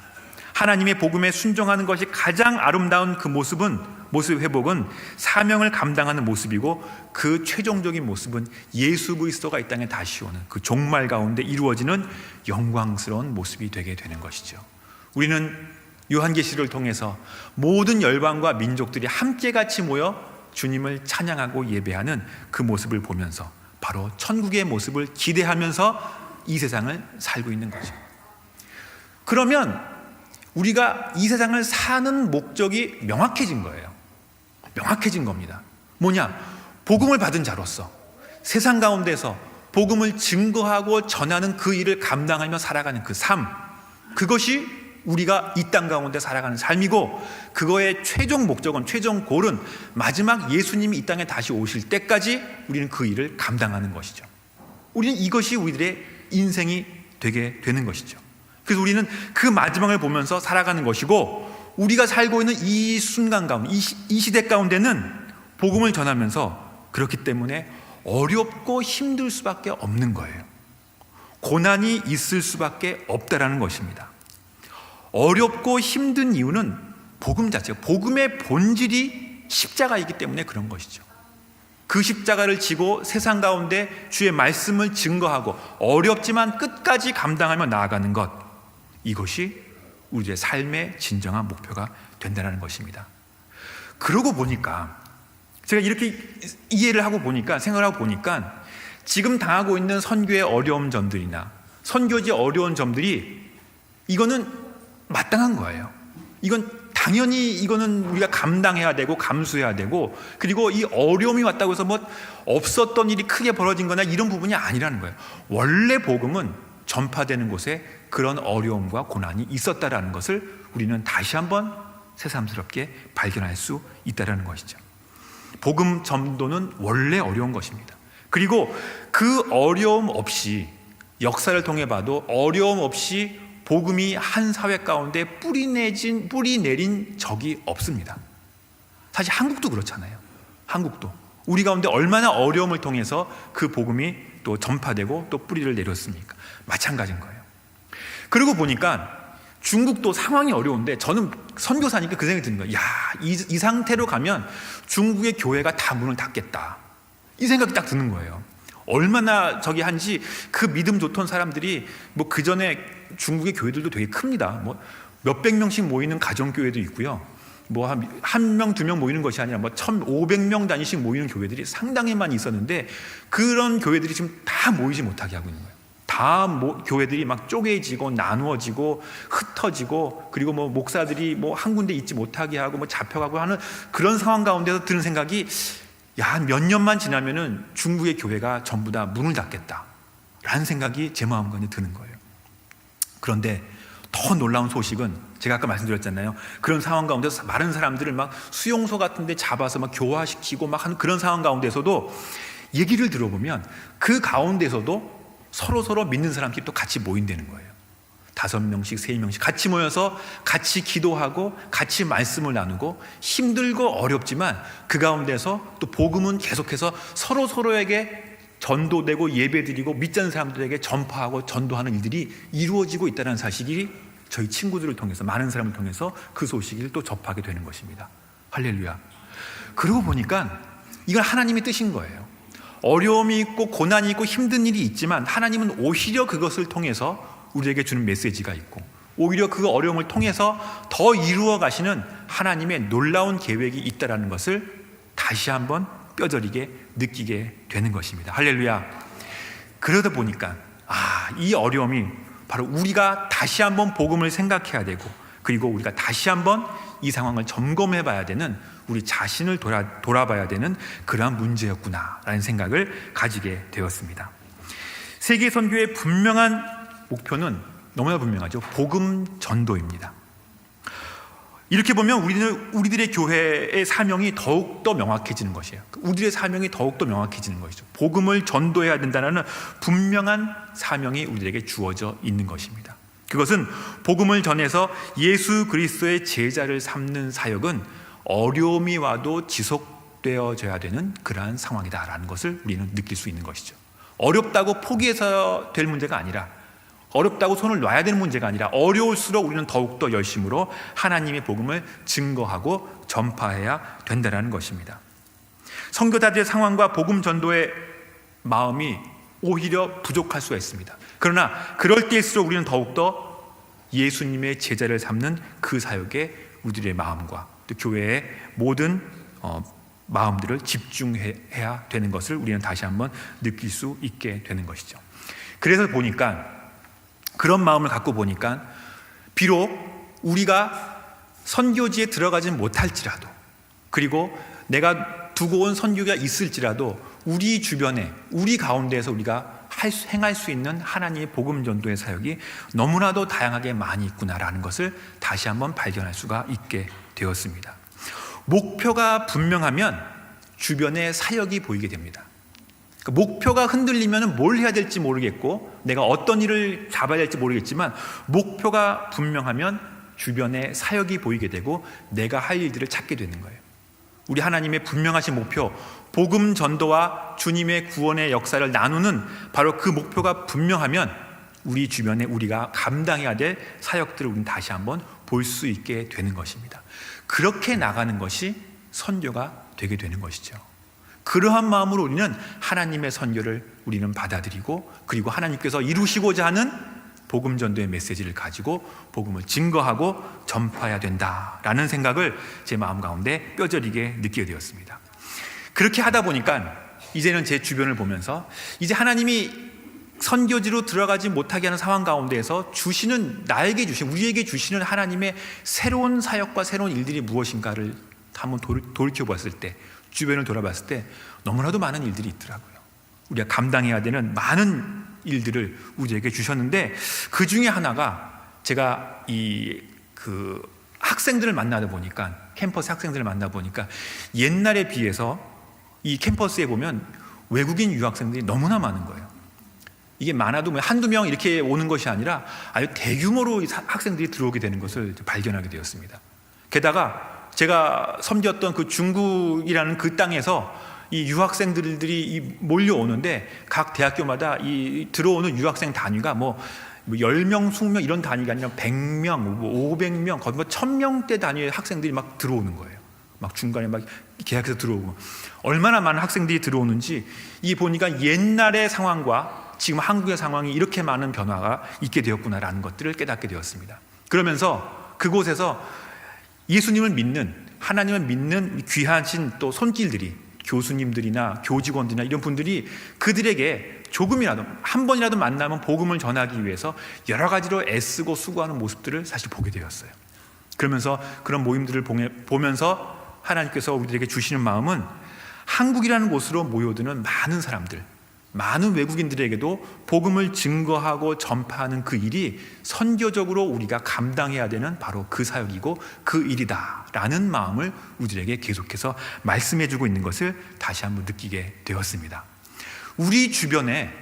하나님의 복음에 순종하는 것이 가장 아름다운 그 모습 회복은 사명을 감당하는 모습이고, 그 최종적인 모습은 예수 그리스도가 이 땅에 다시 오는 그 종말 가운데 이루어지는 영광스러운 모습이 되게 되는 것이죠. 우리는 요한계시를 통해서 모든 열방과 민족들이 함께 같이 모여 주님을 찬양하고 예배하는 그 모습을 보면서 바로 천국의 모습을 기대하면서 이 세상을 살고 있는 거죠. 그러면 우리가 이 세상을 사는 목적이 명확해진 거예요. 명확해진 겁니다. 뭐냐? 복음을 받은 자로서 세상 가운데서 복음을 증거하고 전하는 그 일을 감당하며 살아가는 그 삶, 그것이 우리가 이 땅 가운데 살아가는 삶이고, 그거의 최종 목적은, 최종 골은 마지막 예수님이 이 땅에 다시 오실 때까지 우리는 그 일을 감당하는 것이죠. 우리는 이것이 우리들의 인생이 되게 되는 것이죠. 그래서 우리는 그 마지막을 보면서 살아가는 것이고, 우리가 살고 있는 이 순간 가운데, 이 시대 가운데는 복음을 전하면서 그렇기 때문에 어렵고 힘들 수밖에 없는 거예요. 고난이 있을 수밖에 없다라는 것입니다. 어렵고 힘든 이유는 복음 자체가, 복음의 본질이 십자가이기 때문에 그런 것이죠. 그 십자가를 지고 세상 가운데 주의 말씀을 증거하고 어렵지만 끝까지 감당하며 나아가는 것, 이것이 우리의 삶의 진정한 목표가 된다는 것입니다. 그러고 보니까 제가 이렇게 이해를 하고 보니까, 생각을 하고 보니까 지금 당하고 있는 선교의 어려운 점들이나 선교지의 어려운 점들이 이거는 마땅한 거예요. 이건 당연히 이거는 우리가 감당해야 되고 감수해야 되고, 그리고 이 어려움이 왔다고 해서 뭐 없었던 일이 크게 벌어진 거나 이런 부분이 아니라는 거예요. 원래 복음은 전파되는 곳에 그런 어려움과 고난이 있었다라는 것을 우리는 다시 한번 새삼스럽게 발견할 수 있다라는 것이죠. 복음 전도는 원래 어려운 것입니다. 그리고 그 어려움 없이, 역사를 통해 봐도 어려움 없이 복음이 한 사회 가운데 뿌리 내린 적이 없습니다. 사실 한국도 그렇잖아요. 한국도 우리 가운데 얼마나 어려움을 통해서 그 복음이 또 전파되고 또 뿌리를 내렸습니까? 마찬가지인 거예요. 그러고 보니까 중국도 상황이 어려운데, 저는 선교사니까 그 생각이 드는 거예요. 야, 이 상태로 가면 중국의 교회가 다 문을 닫겠다, 이 생각이 딱 드는 거예요. 얼마나 저기 한지, 그 믿음 좋던 사람들이 뭐 그 전에 중국의 교회들도 되게 큽니다. 뭐 몇백 명씩 모이는 가정교회도 있고요. 뭐 한 명, 두 명 모이는 것이 아니라 뭐 1,500명 단위씩 모이는 교회들이 상당히 많이 있었는데, 그런 교회들이 지금 다 모이지 못하게 하고 있는 거예요. 다 교회들이 막 쪼개지고 나누어지고 흩어지고, 그리고 뭐 목사들이 뭐 한 군데 있지 못하게 하고 뭐 잡혀가고 하는 그런 상황 가운데서 드는 생각이, 야, 몇 년만 지나면은 중국의 교회가 전부 다 문을 닫겠다라는 생각이 제 마음가에 드는 거예요. 그런데 더 놀라운 소식은, 제가 아까 말씀드렸잖아요. 그런 상황 가운데서 많은 사람들을 막 수용소 같은 데 잡아서 막 교화시키고 막 하는 그런 상황 가운데서도 얘기를 들어보면 그 가운데서도 서로 믿는 사람끼리 또 같이 모인다는 거예요. 5명씩 3명씩 같이 모여서 같이 기도하고 같이 말씀을 나누고, 힘들고 어렵지만 그 가운데서 또 복음은 계속해서 서로에게 전도되고 예배드리고 믿지 않는 사람들에게 전파하고 전도하는 일들이 이루어지고 있다는 사실이 저희 친구들을 통해서, 많은 사람을 통해서 그 소식을 또 접하게 되는 것입니다. 할렐루야. 그러고 보니까 이건 하나님의 뜻인 거예요. 어려움이 있고 고난이 있고 힘든 일이 있지만 하나님은 오히려 그것을 통해서 우리에게 주는 메시지가 있고, 오히려 그 어려움을 통해서 더 이루어 가시는 하나님의 놀라운 계획이 있다는 것을 다시 한번 뼈저리게 느끼게 되는 것입니다. 할렐루야. 그러다 보니까 이 어려움이 바로 우리가 다시 한번 복음을 생각해야 되고, 그리고 우리가 다시 한번 이 상황을 점검해 봐야 되는, 우리 자신을 돌아봐야 되는 그러한 문제였구나라는 생각을 가지게 되었습니다. 세계 선교의 분명한 목표는 너무나 분명하죠. 복음 전도입니다. 이렇게 보면 우리들의 교회의 사명이 더욱더 명확해지는 것이에요. 우리들의 사명이 더욱더 명확해지는 것이죠. 복음을 전도해야 된다는 분명한 사명이 우리에게 주어져 있는 것입니다. 그것은 복음을 전해서 예수 그리스도의 제자를 삼는 사역은 어려움이 와도 지속되어져야 되는 그러한 상황이다라는 것을 우리는 느낄 수 있는 것이죠. 어렵다고 포기해서 될 문제가 아니라, 어렵다고 손을 놔야 되는 문제가 아니라, 어려울수록 우리는 더욱더 열심으로 하나님의 복음을 증거하고 전파해야 된다는 것입니다. 선교사들의 상황과 복음 전도의 마음이 오히려 부족할 수가 있습니다. 그러나 그럴 때일수록 우리는 더욱더 예수님의 제자를 삼는 그 사역에 우리들의 마음과 또 교회의 모든 마음들을 집중해야 되는 것을 우리는 다시 한번 느낄 수 있게 되는 것이죠. 그래서 보니까, 그런 마음을 갖고 보니까 비록 우리가 선교지에 들어가진 못할지라도, 그리고 내가 두고 온 선교가 있을지라도 우리 주변에, 우리 가운데에서 우리가 행할 수 있는 하나님의 복음 전도의 사역이 너무나도 다양하게 많이 있구나라는 것을 다시 한번 발견할 수가 있게 되었습니다. 목표가 분명하면 주변에 사역이 보이게 됩니다. 목표가 흔들리면 뭘 해야 될지 모르겠고 내가 어떤 일을 잡아야 될지 모르겠지만, 목표가 분명하면 주변에 사역이 보이게 되고 내가 할 일들을 찾게 되는 거예요. 우리 하나님의 분명하신 목표, 복음 전도와 주님의 구원의 역사를 나누는 바로 그 목표가 분명하면 우리 주변에 우리가 감당해야 될 사역들을 우리는 다시 한번 볼 수 있게 되는 것입니다. 그렇게 나가는 것이 선교가 되게 되는 것이죠. 그러한 마음으로 우리는 하나님의 선교를 우리는 받아들이고, 그리고 하나님께서 이루시고자 하는 복음 전도의 메시지를 가지고 복음을 증거하고 전파해야 된다라는 생각을 제 마음 가운데 뼈저리게 느끼게 되었습니다. 그렇게 하다 보니까 이제는 제 주변을 보면서 이제 하나님이 선교지로 들어가지 못하게 하는 상황 가운데에서 주시는, 나에게 주신, 우리에게 주시는 하나님의 새로운 사역과 새로운 일들이 무엇인가를 한번 돌이켜봤을 때, 주변을 돌아봤을 때 너무나도 많은 일들이 있더라고요. 우리가 감당해야 되는 많은 일들을 우리에게 주셨는데, 그 중에 하나가 제가 학생들을 만나다 보니까, 캠퍼스 학생들을 만나다 보니까 옛날에 비해서 이 캠퍼스에 보면 외국인 유학생들이 너무나 많은 거예요. 이게 많아도 한두 명 이렇게 오는 것이 아니라 아주 대규모로 학생들이 들어오게 되는 것을 발견하게 되었습니다. 게다가 제가 섬겼던 그 중국이라는 그 땅에서 이 유학생들이 몰려오는데, 각 대학교마다 이 들어오는 유학생 단위가 뭐 10명, 20명 이런 단위가 아니라 100명, 500명, 거의 1000명대 단위의 학생들이 막 들어오는 거예요. 막 중간에 막 계약해서 들어오고, 얼마나 많은 학생들이 들어오는지, 이 보니까 옛날의 상황과 지금 한국의 상황이 이렇게 많은 변화가 있게 되었구나라는 것들을 깨닫게 되었습니다. 그러면서 그곳에서 예수님을 믿는, 하나님을 믿는 귀하신 또 손길들이, 교수님들이나 교직원들이나 이런 분들이 그들에게 조금이라도, 한 번이라도 만나면 복음을 전하기 위해서 여러 가지로 애쓰고 수고하는 모습들을 사실 보게 되었어요. 그러면서 그런 모임들을 보면서 하나님께서 우리들에게 주시는 마음은, 한국이라는 곳으로 모여드는 많은 사람들, 많은 외국인들에게도 복음을 증거하고 전파하는 그 일이 선교적으로 우리가 감당해야 되는 바로 그 사역이고 그 일이다라는 마음을 우리들에게 계속해서 말씀해주고 있는 것을 다시 한번 느끼게 되었습니다. 우리 주변에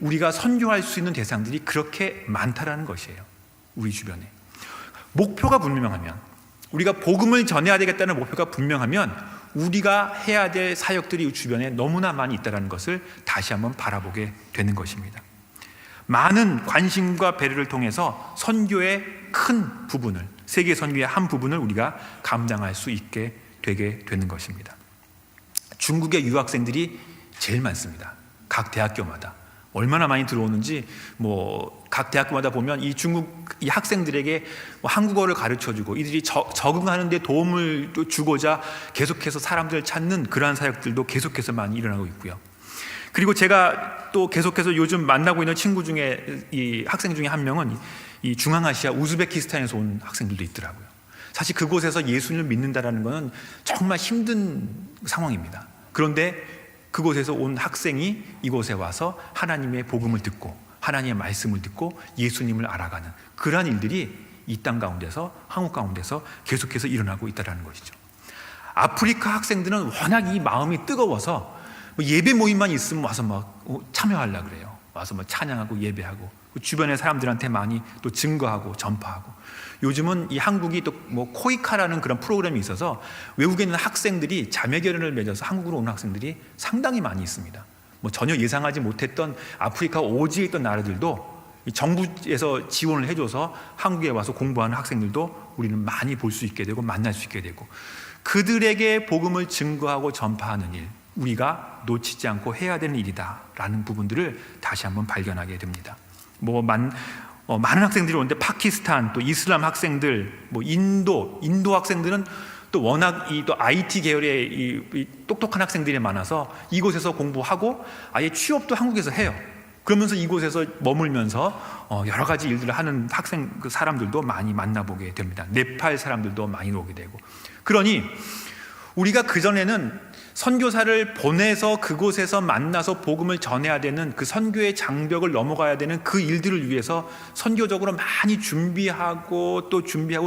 우리가 선교할 수 있는 대상들이 그렇게 많다라는 것이에요. 우리 주변에 목표가 분명하면, 우리가 복음을 전해야 되겠다는 목표가 분명하면 우리가 해야 될 사역들이 주변에 너무나 많이 있다는 것을 다시 한번 바라보게 되는 것입니다. 많은 관심과 배려를 통해서 선교의 큰 부분을, 세계 선교의 한 부분을 우리가 감당할 수 있게 되게 되는 것입니다. 중국의 유학생들이 제일 많습니다. 각 대학교마다 얼마나 많이 들어오는지, 각 대학교마다 보면 이 중국 이 학생들에게 한국어를 가르쳐주고 이들이 적응하는 데 도움을 주고자 계속해서 사람들을 찾는 그러한 사역들도 계속해서 많이 일어나고 있고요. 그리고 제가 또 계속해서 요즘 만나고 있는 친구 중에, 이 학생 중에 한 명은 이 중앙아시아 우즈베키스탄에서 온 학생들도 있더라고요. 사실 그곳에서 예수님을 믿는다라는 것은 정말 힘든 상황입니다. 그런데 그곳에서 온 학생이 이곳에 와서 하나님의 복음을 듣고 하나님의 말씀을 듣고 예수님을 알아가는 그러한 일들이 이 땅 가운데서, 한국 가운데서 계속해서 일어나고 있다는 것이죠. 아프리카 학생들은 워낙 이 마음이 뜨거워서 예배 모임만 있으면 와서 막 참여하려고 그래요. 와서 막 찬양하고 예배하고 주변의 사람들한테 많이 또 증거하고 전파하고, 요즘은 이 한국이 또 코이카라는 그런 프로그램이 있어서 외국에 있는 학생들이 자매결연을 맺어서 한국으로 오는 학생들이 상당히 많이 있습니다. 전혀 예상하지 못했던 아프리카 오지에 있던 나라들도 정부에서 지원을 해줘서 한국에 와서 공부하는 학생들도 우리는 많이 볼 수 있게 되고 만날 수 있게 되고, 그들에게 복음을 증거하고 전파하는 일, 우리가 놓치지 않고 해야 되는 일이다라는 부분들을 다시 한번 발견하게 됩니다. 많은 학생들이 오는데 파키스탄, 또 이슬람 학생들, 뭐 인도 학생들은 또 워낙 또 IT 계열의 이 똑똑한 학생들이 많아서 이곳에서 공부하고 아예 취업도 한국에서 해요. 그러면서 이곳에서 머물면서 여러 가지 일들을 하는 그 사람들도 많이 만나보게 됩니다. 네팔 사람들도 많이 오게 되고. 그러니 우리가 그전에는 선교사를 보내서 그곳에서 만나서 복음을 전해야 되는 그 선교의 장벽을 넘어가야 되는 그 일들을 위해서 선교적으로 많이 준비하고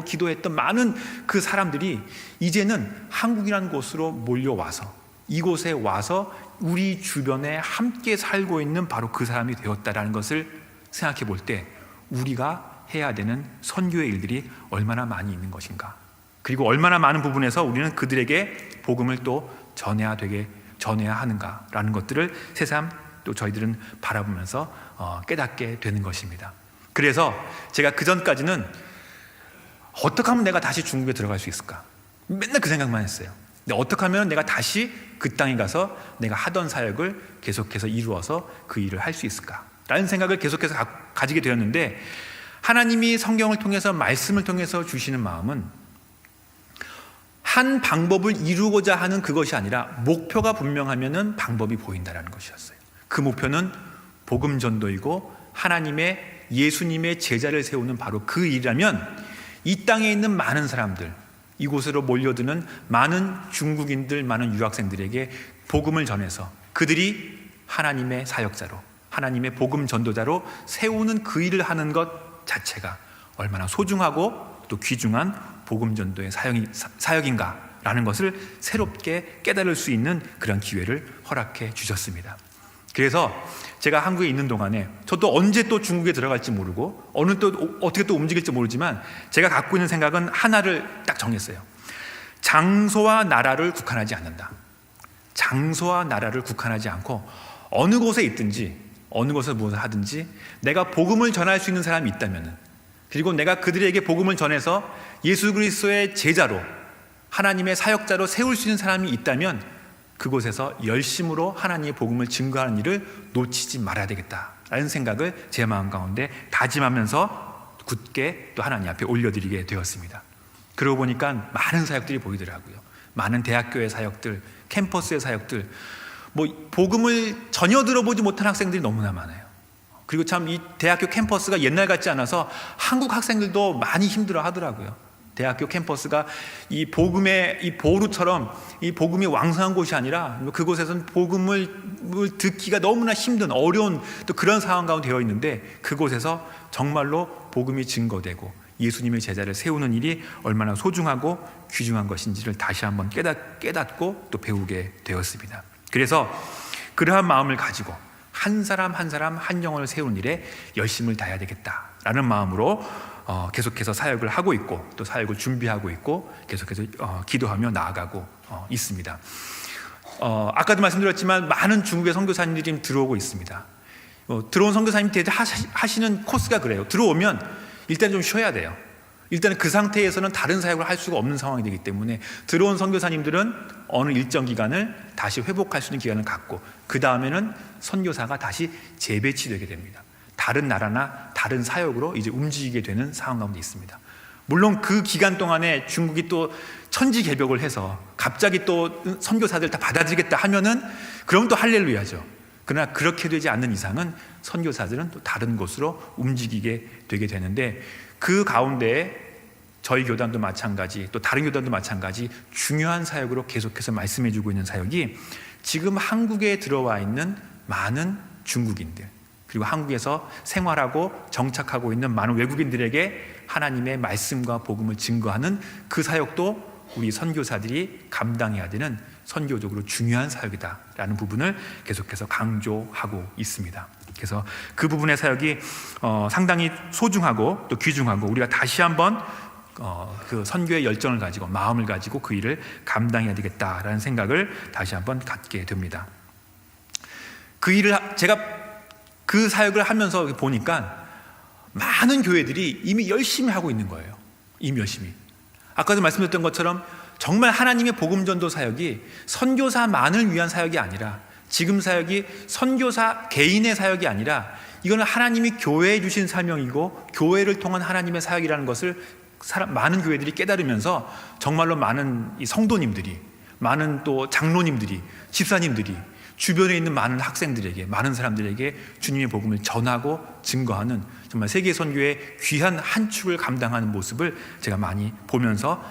기도했던 많은 그 사람들이 이제는 한국이라는 곳으로 몰려와서 이곳에 와서 우리 주변에 함께 살고 있는 바로 그 사람이 되었다라는 것을 생각해 볼 때 우리가 해야 되는 선교의 일들이 얼마나 많이 있는 것인가, 그리고 얼마나 많은 부분에서 우리는 그들에게 복음을 또 전해야 하는가라는 것들을 새삼 또 저희들은 바라보면서 깨닫게 되는 것입니다. 그래서 제가 그전까지는 어떻게 하면 내가 다시 중국에 들어갈 수 있을까, 맨날 그 생각만 했어요. 근데 어떻게 하면 내가 다시 그 땅에 가서 내가 하던 사역을 계속해서 이루어서 그 일을 할 수 있을까라는 생각을 계속해서 가지게 되었는데, 하나님이 성경을 통해서 말씀을 통해서 주시는 마음은 한 방법을 이루고자 하는 그것이 아니라 목표가 분명하면은 방법이 보인다라는 것이었어요. 그 목표는 복음 전도이고 하나님의 예수님의 제자를 세우는 바로 그 일이라면 이 땅에 있는 많은 사람들, 이곳으로 몰려드는 많은 중국인들, 많은 유학생들에게 복음을 전해서 그들이 하나님의 사역자로, 하나님의 복음 전도자로 세우는 그 일을 하는 것 자체가 얼마나 소중하고 또 귀중한 복음 전도의 사역인가라는 것을 새롭게 깨달을 수 있는 그런 기회를 허락해 주셨습니다. 그래서 제가 한국에 있는 동안에 저도 언제 또 중국에 들어갈지 모르고 어떻게 또 움직일지 모르지만 제가 갖고 있는 생각은 하나를 딱 정했어요. 장소와 나라를 국한하지 않는다. 장소와 나라를 국한하지 않고 어느 곳에 있든지 어느 곳에서 무엇을 하든지 내가 복음을 전할 수 있는 사람이 있다면, 그리고 내가 그들에게 복음을 전해서 예수 그리스도의 제자로, 하나님의 사역자로 세울 수 있는 사람이 있다면 그곳에서 열심으로 하나님의 복음을 증거하는 일을 놓치지 말아야 되겠다라는 생각을 제 마음 가운데 다짐하면서 굳게 또 하나님 앞에 올려드리게 되었습니다. 그러고 보니까 많은 사역들이 보이더라고요. 많은 대학교의 사역들, 캠퍼스의 사역들, 복음을 전혀 들어보지 못한 학생들이 너무나 많아요. 그리고 참 이 대학교 캠퍼스가 옛날 같지 않아서 한국 학생들도 많이 힘들어 하더라고요. 대학교 캠퍼스가 이 복음의 이 보루처럼 이 복음이 왕성한 곳이 아니라 그곳에서는 복음을 듣기가 너무나 힘든 어려운 또 그런 상황 가운데 되어 있는데, 그곳에서 정말로 복음이 증거되고 예수님의 제자를 세우는 일이 얼마나 소중하고 귀중한 것인지를 다시 한번 깨닫고 또 배우게 되었습니다. 그래서 그러한 마음을 가지고 한 사람 한 영혼을 세우는 일에 열심을 다해야 되겠다라는 마음으로 계속해서 사역을 하고 있고 또 사역을 준비하고 있고 계속해서 기도하며 나아가고 있습니다. 아까도 말씀드렸지만 많은 중국의 선교사님들이 지금 들어오고 있습니다. 들어온 선교사님 대대 하시는 코스가 그래요. 들어오면 일단 좀 쉬어야 돼요. 일단 그 상태에서는 다른 사역을 할 수가 없는 상황이 되기 때문에 들어온 선교사님들은 어느 일정 기간을 다시 회복할 수 있는 기간을 갖고 그 다음에는 선교사가 다시 재배치되게 됩니다. 다른 나라나 다른 사역으로 이제 움직이게 되는 상황 가운데 있습니다. 물론 그 기간 동안에 중국이 또 천지개벽을 해서 갑자기 또 선교사들 다 받아들이겠다 하면은 그럼 또 할렐루야죠. 그러나 그렇게 되지 않는 이상은 선교사들은 또 다른 곳으로 움직이게 되게 되는데, 그 가운데 저희 교단도 마찬가지, 또 다른 교단도 마찬가지 중요한 사역으로 계속해서 말씀해주고 있는 사역이 지금 한국에 들어와 있는 많은 중국인들, 그리고 한국에서 생활하고 정착하고 있는 많은 외국인들에게 하나님의 말씀과 복음을 증거하는 그 사역도 우리 선교사들이 감당해야 되는 선교적으로 중요한 사역이다라는 부분을 계속해서 강조하고 있습니다. 그래서 그 부분의 사역이 상당히 소중하고 또 귀중하고 우리가 다시 한번 그 선교의 열정을 가지고 마음을 가지고 그 일을 감당해야 되겠다라는 생각을 다시 한번 갖게 됩니다. 그 일을 제가 그 사역을 하면서 보니까 많은 교회들이 이미 열심히 하고 있는 거예요. 이미 열심히. 아까도 말씀드렸던 것처럼 정말 하나님의 복음 전도 사역이 선교사만을 위한 사역이 아니라, 지금 사역이 선교사 개인의 사역이 아니라 이거는 하나님이 교회에 주신 사명이고 교회를 통한 하나님의 사역이라는 것을 많은 교회들이 깨달으면서 정말로 많은 이 성도님들이, 많은 또 장로님들이, 집사님들이 주변에 있는 많은 학생들에게, 많은 사람들에게 주님의 복음을 전하고 증거하는 정말 세계 선교의 귀한 한 축을 감당하는 모습을 제가 많이 보면서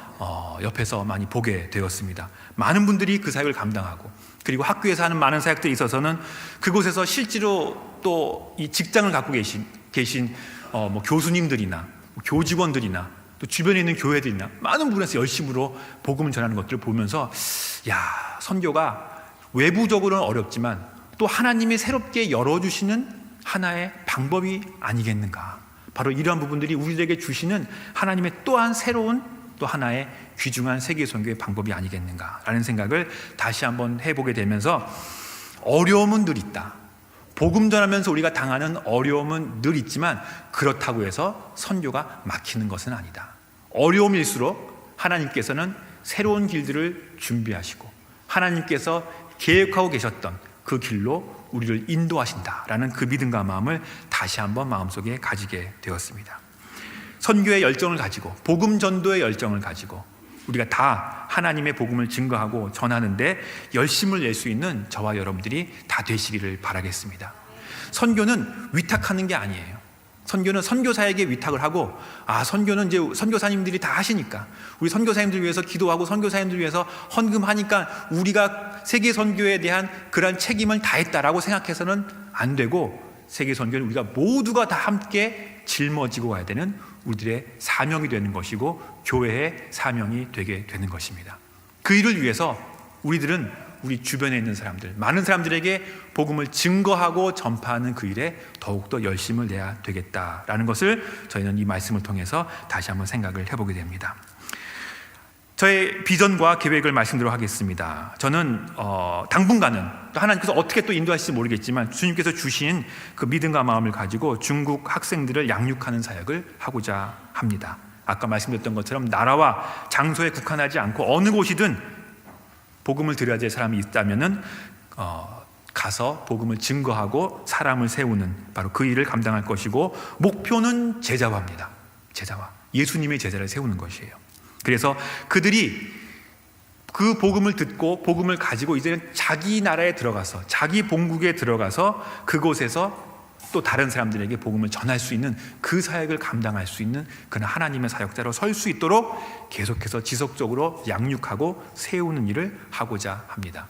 옆에서 많이 보게 되었습니다. 많은 분들이 그 사역을 감당하고, 그리고 학교에서 하는 많은 사역들에 있어서는 그곳에서 실제로 또 이 직장을 갖고 계신 뭐 교수님들이나 교직원들이나 또 주변에 있는 교회들이나 많은 부분에서 열심으로 복음을 전하는 것들을 보면서, 야, 선교가 외부적으로는 어렵지만 또 하나님이 새롭게 열어주시는 하나의 방법이 아니겠는가. 바로 이러한 부분들이 우리에게 주시는 하나님의 또한 새로운 또 하나의 귀중한 세계 선교의 방법이 아니겠는가라는 생각을 다시 한번 해보게 되면서, 어려움은 늘 있다. 복음 전하면서 우리가 당하는 어려움은 늘 있지만 그렇다고 해서 선교가 막히는 것은 아니다. 어려움일수록 하나님께서는 새로운 길들을 준비하시고 하나님께서 계획하고 계셨던 그 길로 우리를 인도하신다라는 그 믿음과 마음을 다시 한번 마음속에 가지게 되었습니다. 선교의 열정을 가지고, 복음 전도의 열정을 가지고 우리가 다 하나님의 복음을 증거하고 전하는데 열심을 낼 수 있는 저와 여러분들이 다 되시기를 바라겠습니다. 선교는 위탁하는 게 아니에요. 선교는 선교사에게 위탁을 하고, 선교는 이제 선교사님들이 다 하시니까, 우리 선교사님들 위해서 기도하고 선교사님들 위해서 헌금하니까 우리가 세계 선교에 대한 그러한 책임을 다했다라고 생각해서는 안 되고, 세계 선교는 우리가 모두가 다 함께 짊어지고 가야 되는 우리들의 사명이 되는 것이고 교회의 사명이 되게 되는 것입니다. 그 일을 위해서 우리들은 우리 주변에 있는 사람들, 많은 사람들에게 복음을 증거하고 전파하는 그 일에 더욱더 열심을 내야 되겠다라는 것을 저희는 이 말씀을 통해서 다시 한번 생각을 해보게 됩니다. 저의 비전과 계획을 말씀드리도록 하겠습니다. 저는 당분간은 또 하나님께서 어떻게 또 인도하실지 모르겠지만 주님께서 주신 그 믿음과 마음을 가지고 중국 학생들을 양육하는 사역을 하고자 합니다. 아까 말씀드렸던 것처럼 나라와 장소에 국한하지 않고 어느 곳이든 복음을 들어야 될 사람이 있다면은 가서 복음을 증거하고 사람을 세우는 바로 그 일을 감당할 것이고, 목표는 제자화입니다. 제자화, 예수님의 제자를 세우는 것이에요. 그래서 그들이 그 복음을 듣고 복음을 가지고 이제는 자기 나라에 들어가서, 자기 본국에 들어가서 그곳에서 또 다른 사람들에게 복음을 전할 수 있는 그 사역을 감당할 수 있는 그런 하나님의 사역자로 설 수 있도록 계속해서 지속적으로 양육하고 세우는 일을 하고자 합니다.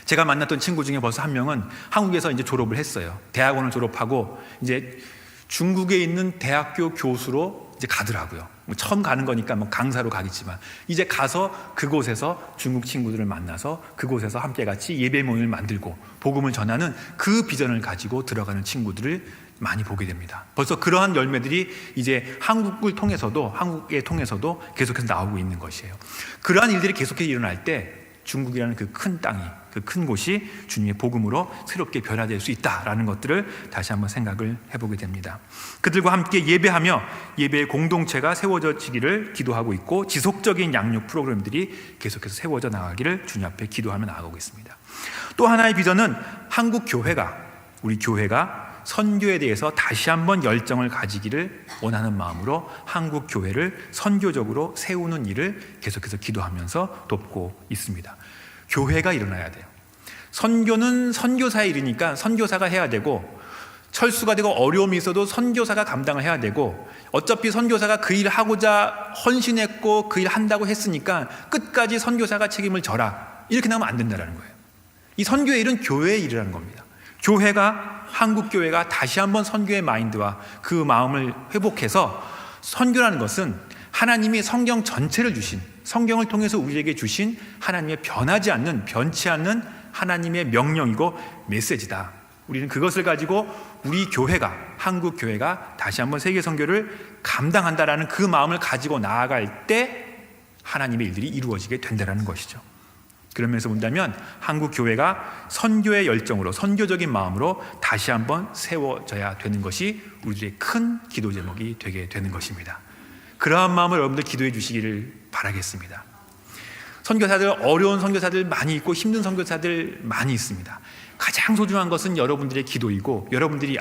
제가 만났던 친구 중에 벌써 한 명은 한국에서 이제 졸업을 했어요. 대학원을 졸업하고 이제 중국에 있는 대학교 교수로 이제 가더라고요. 처음 가는 거니까 뭐 강사로 가겠지만 이제 가서 그곳에서 중국 친구들을 만나서 그곳에서 함께 같이 예배 모임을 만들고 복음을 전하는 그 비전을 가지고 들어가는 친구들을 많이 보게 됩니다. 벌써 그러한 열매들이 이제 한국에 통해서도 계속해서 나오고 있는 것이에요. 그러한 일들이 계속해서 일어날 때 중국이라는 그 큰 땅이, 그 큰 곳이 주님의 복음으로 새롭게 변화될 수 있다라는 것들을 다시 한번 생각을 해보게 됩니다. 그들과 함께 예배하며 예배의 공동체가 세워지기를 기도하고 있고, 지속적인 양육 프로그램들이 계속해서 세워져 나가기를 주님 앞에 기도하며 나아가고 있습니다. 또 하나의 비전은 한국 교회가, 우리 교회가 선교에 대해서 다시 한번 열정을 가지기를 원하는 마음으로 한국 교회를 선교적으로 세우는 일을 계속해서 기도하면서 돕고 있습니다. 교회가 일어나야 돼요. 선교는 선교사의 일이니까 선교사가 해야 되고, 철수가 되고 어려움이 있어도 선교사가 감당을 해야 되고, 어차피 선교사가 그 일을 하고자 헌신했고 그 일 한다고 했으니까 끝까지 선교사가 책임을 져라, 이렇게 나오면 안 된다는 거예요. 이 선교의 일은 교회의 일이라는 겁니다. 교회가, 한국 교회가 다시 한번 선교의 마인드와 그 마음을 회복해서, 선교라는 것은 하나님이 성경 전체를 주신, 성경을 통해서 우리에게 주신 하나님의 변하지 않는, 변치 않는 하나님의 명령이고 메시지다. 우리는 그것을 가지고 우리 교회가, 한국 교회가 다시 한번 세계 선교를 감당한다라는 그 마음을 가지고 나아갈 때 하나님의 일들이 이루어지게 된다는 것이죠. 그런 면에서 본다면 한국 교회가 선교의 열정으로, 선교적인 마음으로 다시 한번 세워져야 되는 것이 우리들의 큰 기도 제목이 되게 되는 것입니다. 그러한 마음을 여러분들 기도해 주시기를 바라겠습니다. 선교사들, 어려운 선교사들 많이 있고 힘든 선교사들 많이 있습니다. 가장 소중한 것은 여러분들의 기도이고, 여러분들이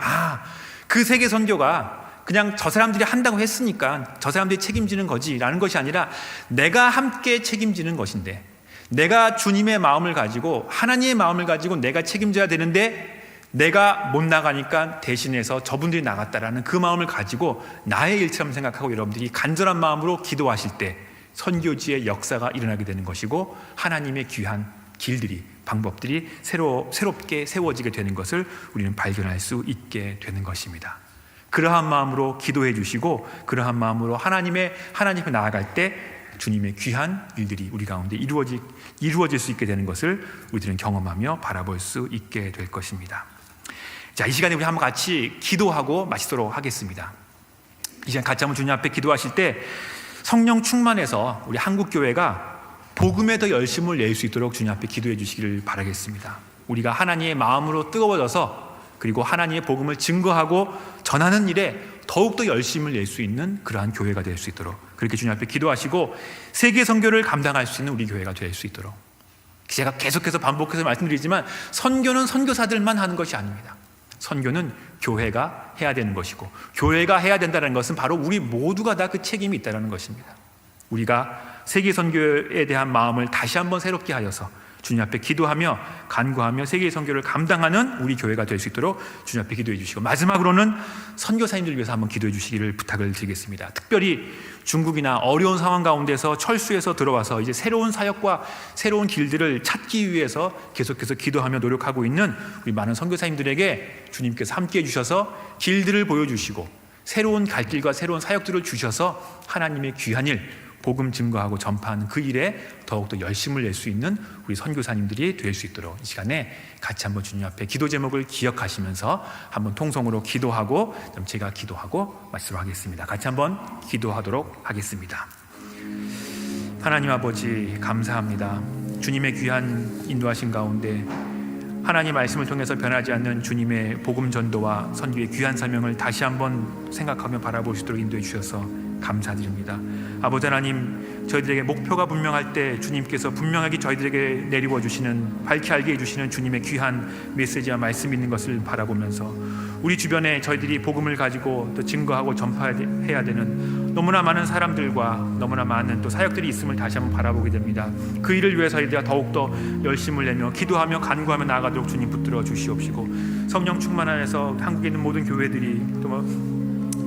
그 세계 선교가 그냥 저 사람들이 한다고 했으니까 저 사람들이 책임지는 거지라는 것이 아니라 내가 함께 책임지는 것인데, 내가 주님의 마음을 가지고 하나님의 마음을 가지고 내가 책임져야 되는데 내가 못 나가니까 대신해서 저분들이 나갔다라는 그 마음을 가지고 나의 일처럼 생각하고 여러분들이 간절한 마음으로 기도하실 때 선교지의 역사가 일어나게 되는 것이고, 하나님의 귀한 길들이, 방법들이 새롭게 세워지게 되는 것을 우리는 발견할 수 있게 되는 것입니다. 그러한 마음으로 기도해 주시고, 그러한 마음으로 하나님 앞에 나아갈 때 주님의 귀한 일들이 우리 가운데 이루어질 수 있게 되는 것을 우리들은 경험하며 바라볼 수 있게 될 것입니다. 자, 이 시간에 우리 한번 같이 기도하고 마치도록 하겠습니다. 이 시간 같이 한번 주님 앞에 기도하실 때 성령 충만해서 우리 한국교회가 복음에 더 열심을 낼 수 있도록 주님 앞에 기도해 주시기를 바라겠습니다. 우리가 하나님의 마음으로 뜨거워져서, 그리고 하나님의 복음을 증거하고 전하는 일에 더욱더 열심을 낼 수 있는 그러한 교회가 될 수 있도록 그렇게 주님 앞에 기도하시고, 세계 선교를 감당할 수 있는 우리 교회가 될 수 있도록. 제가 계속해서 반복해서 말씀드리지만 선교는 선교사들만 하는 것이 아닙니다. 선교는 교회가 해야 되는 것이고, 교회가 해야 된다는 것은 바로 우리 모두가 다 그 책임이 있다는 것입니다. 우리가 세계 선교에 대한 마음을 다시 한번 새롭게 하여서 주님 앞에 기도하며 간구하며 세계 선교를 감당하는 우리 교회가 될 수 있도록 주님 앞에 기도해 주시고, 마지막으로는 선교사님들 위해서 한번 기도해 주시기를 부탁을 드리겠습니다. 특별히 중국이나 어려운 상황 가운데서 철수해서 들어와서 이제 새로운 사역과 새로운 길들을 찾기 위해서 계속해서 기도하며 노력하고 있는 우리 많은 선교사님들에게 주님께서 함께해 주셔서 길들을 보여주시고 새로운 갈 길과 새로운 사역들을 주셔서 하나님의 귀한 일, 복음 증거하고 전파하는 그 일에 더욱더 열심을 낼 수 있는 우리 선교사님들이 될 수 있도록 이 시간에 같이 한번 주님 앞에 기도 제목을 기억하시면서 한번 통성으로 기도하고 제가 기도하고 마치도록 하겠습니다. 같이 한번 기도하도록 하겠습니다. 하나님 아버지, 감사합니다. 주님의 귀한 인도하신 가운데 하나님 말씀을 통해서 변하지 않는 주님의 복음 전도와 선교의 귀한 사명을 다시 한번 생각하며 바라볼 수 있도록 인도해 주셔서 감사드립니다. 아버지 하나님, 저희들에게 목표가 분명할 때 주님께서 분명하게 저희들에게 내리워 주시는, 밝히 알게 해주시는 주님의 귀한 메시지와 말씀이 있는 것을 바라보면서 우리 주변에 저희들이 복음을 가지고 또 증거하고 전파해야 되는 너무나 많은 사람들과 너무나 많은 또 사역들이 있음을 다시 한번 바라보게 됩니다. 그 일을 위해서 저희들이 더욱더 열심을 내며 기도하며 간구하며 나아가도록 주님 붙들어 주시옵시고, 성령 충만 안에서 한국에 있는 모든 교회들이 또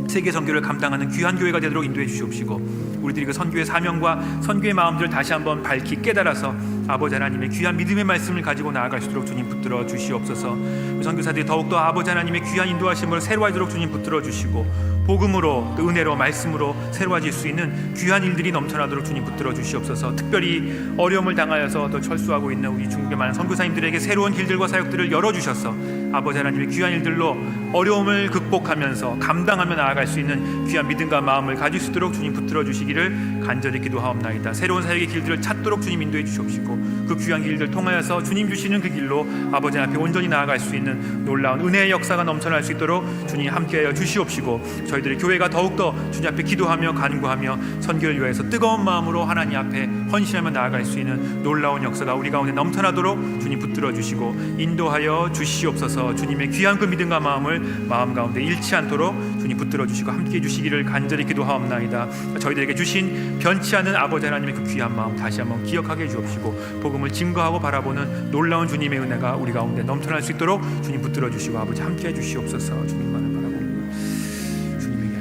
세계 선교를 감당하는 귀한 교회가 되도록 인도해 주시옵시고, 우리들이 그 선교의 사명과 선교의 마음들을 다시 한번 밝히 깨달아서 아버지 하나님의 귀한 믿음의 말씀을 가지고 나아갈 수 있도록 주님 붙들어 주시옵소서. 선교사들이 더욱더 아버지 하나님의 귀한 인도하심을 새로워지도록 주님 붙들어 주시고, 복음으로 또 은혜로 말씀으로 새로워질 수 있는 귀한 일들이 넘쳐나도록 주님 붙들어 주시옵소서. 특별히 어려움을 당하여서 또 철수하고 있는 우리 중국의 많은 선교사님들에게 새로운 길들과 사역들을 열어주셔서 아버지 하나님의 귀한 일들로 어려움을 극복하면서 감당하며 나아갈 수 있는 귀한 믿음과 마음을 가질 수 있도록 주님 붙들어 주시기를 간절히 기도하옵나이다. 새로운 사역의 길들을 찾도록 주님 인도해 주시옵시고, 그 귀한 길들 통하여서 주님 주시는 그 길로 아버지 앞에 온전히 나아갈 수 있는 놀라운 은혜의 역사가 넘쳐날 수 있도록 주님 함께하여 주시옵시고, 저희들의 교회가 더욱더 주님 앞에 기도하며 간구하며 선교를 위해서 뜨거운 마음으로 하나님 앞에 헌신하며 나아갈 수 있는 놀라운 역사가 우리 가운데 넘쳐나도록 주님 붙들어 주시고 인도하여 주시옵소서. 주님의 귀한 그 믿음과 마음을 마음 가운데 잃지 않도록 주님 붙들어 주시고 함께해 주시기를 간절히 기도하옵나이다. 저희들에게 주신 변치 않는 아버지 하나님의 그 귀한 마음 다시 한번 기억하게 해주옵시고, 복음을 증거하고 바라보는 놀라운 주님의 은혜가 우리 가운데 넘쳐날 수 있도록 주님 붙들어 주시고 아버지 함께해 주시옵소서. 주님만을 바라봅니다. 주님에게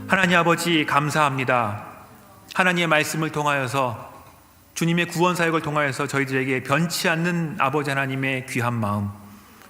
하나님 아버지, 감사합니다. 하나님의 말씀을 통하여서 주님의 구원 사역을 통하여서 저희들에게 변치 않는 아버지 하나님의 귀한 마음,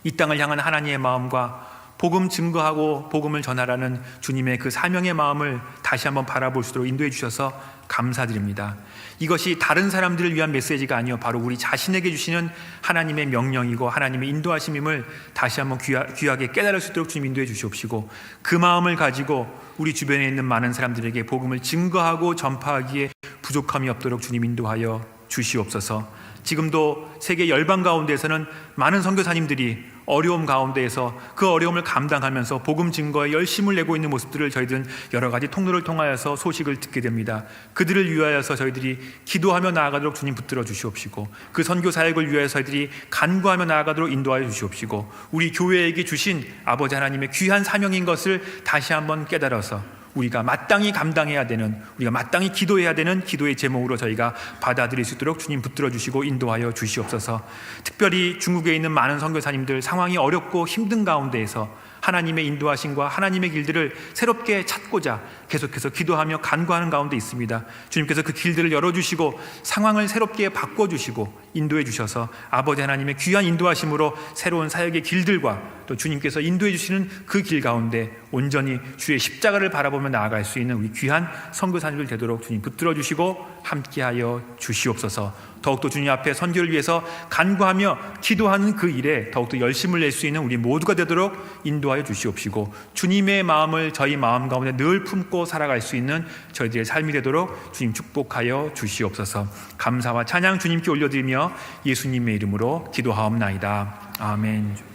이 땅을 향한 하나님의 마음과 복음 증거하고 복음을 전하라는 주님의 그 사명의 마음을 다시 한번 바라볼 수 있도록 인도해 주셔서 감사드립니다. 이것이 다른 사람들을 위한 메시지가 아니요 바로 우리 자신에게 주시는 하나님의 명령이고 하나님의 인도하심임을 다시 한번 귀하게 깨달을 수 있도록 주님 인도해 주시옵시고, 그 마음을 가지고 우리 주변에 있는 많은 사람들에게 복음을 증거하고 전파하기에 부족함이 없도록 주님 인도하여 주시옵소서. 지금도 세계 열방 가운데서는 많은 선교사님들이 어려움 가운데에서 그 어려움을 감당하면서 복음 증거에 열심을 내고 있는 모습들을 저희들은 여러 가지 통로를 통하여서 소식을 듣게 됩니다. 그들을 위하여서 저희들이 기도하며 나아가도록 주님 붙들어 주시옵시고, 그 선교 사역을 위하여 저희들이 간구하며 나아가도록 인도하여 주시옵시고, 우리 교회에게 주신 아버지 하나님의 귀한 사명인 것을 다시 한번 깨달아서 우리가 마땅히 감당해야 되는, 우리가 마땅히 기도해야 되는 기도의 제목으로 저희가 받아들일 수 있도록 주님 붙들어 주시고 인도하여 주시옵소서. 특별히 중국에 있는 많은 선교사님들, 상황이 어렵고 힘든 가운데에서 하나님의 인도하심과 하나님의 길들을 새롭게 찾고자 계속해서 기도하며 간구하는 가운데 있습니다. 주님께서 그 길들을 열어주시고 상황을 새롭게 바꿔주시고 인도해 주셔서 아버지 하나님의 귀한 인도하심으로 새로운 사역의 길들과 또 주님께서 인도해 주시는 그 길 가운데 온전히 주의 십자가를 바라보며 나아갈 수 있는 우리 귀한 선교사님들 되도록 주님 붙들어 주시고 함께하여 주시옵소서. 더욱더 주님 앞에 선교를 위해서 간구하며 기도하는 그 일에 더욱더 열심을 낼 수 있는 우리 모두가 되도록 인도하여 주시옵시고, 주님의 마음을 저희 마음 가운데 늘 품고 살아갈 수 있는 저희들의 삶이 되도록 주님 축복하여 주시옵소서. 감사와 찬양 주님께 올려드리며 예수님의 이름으로 기도하옵나이다. 아멘.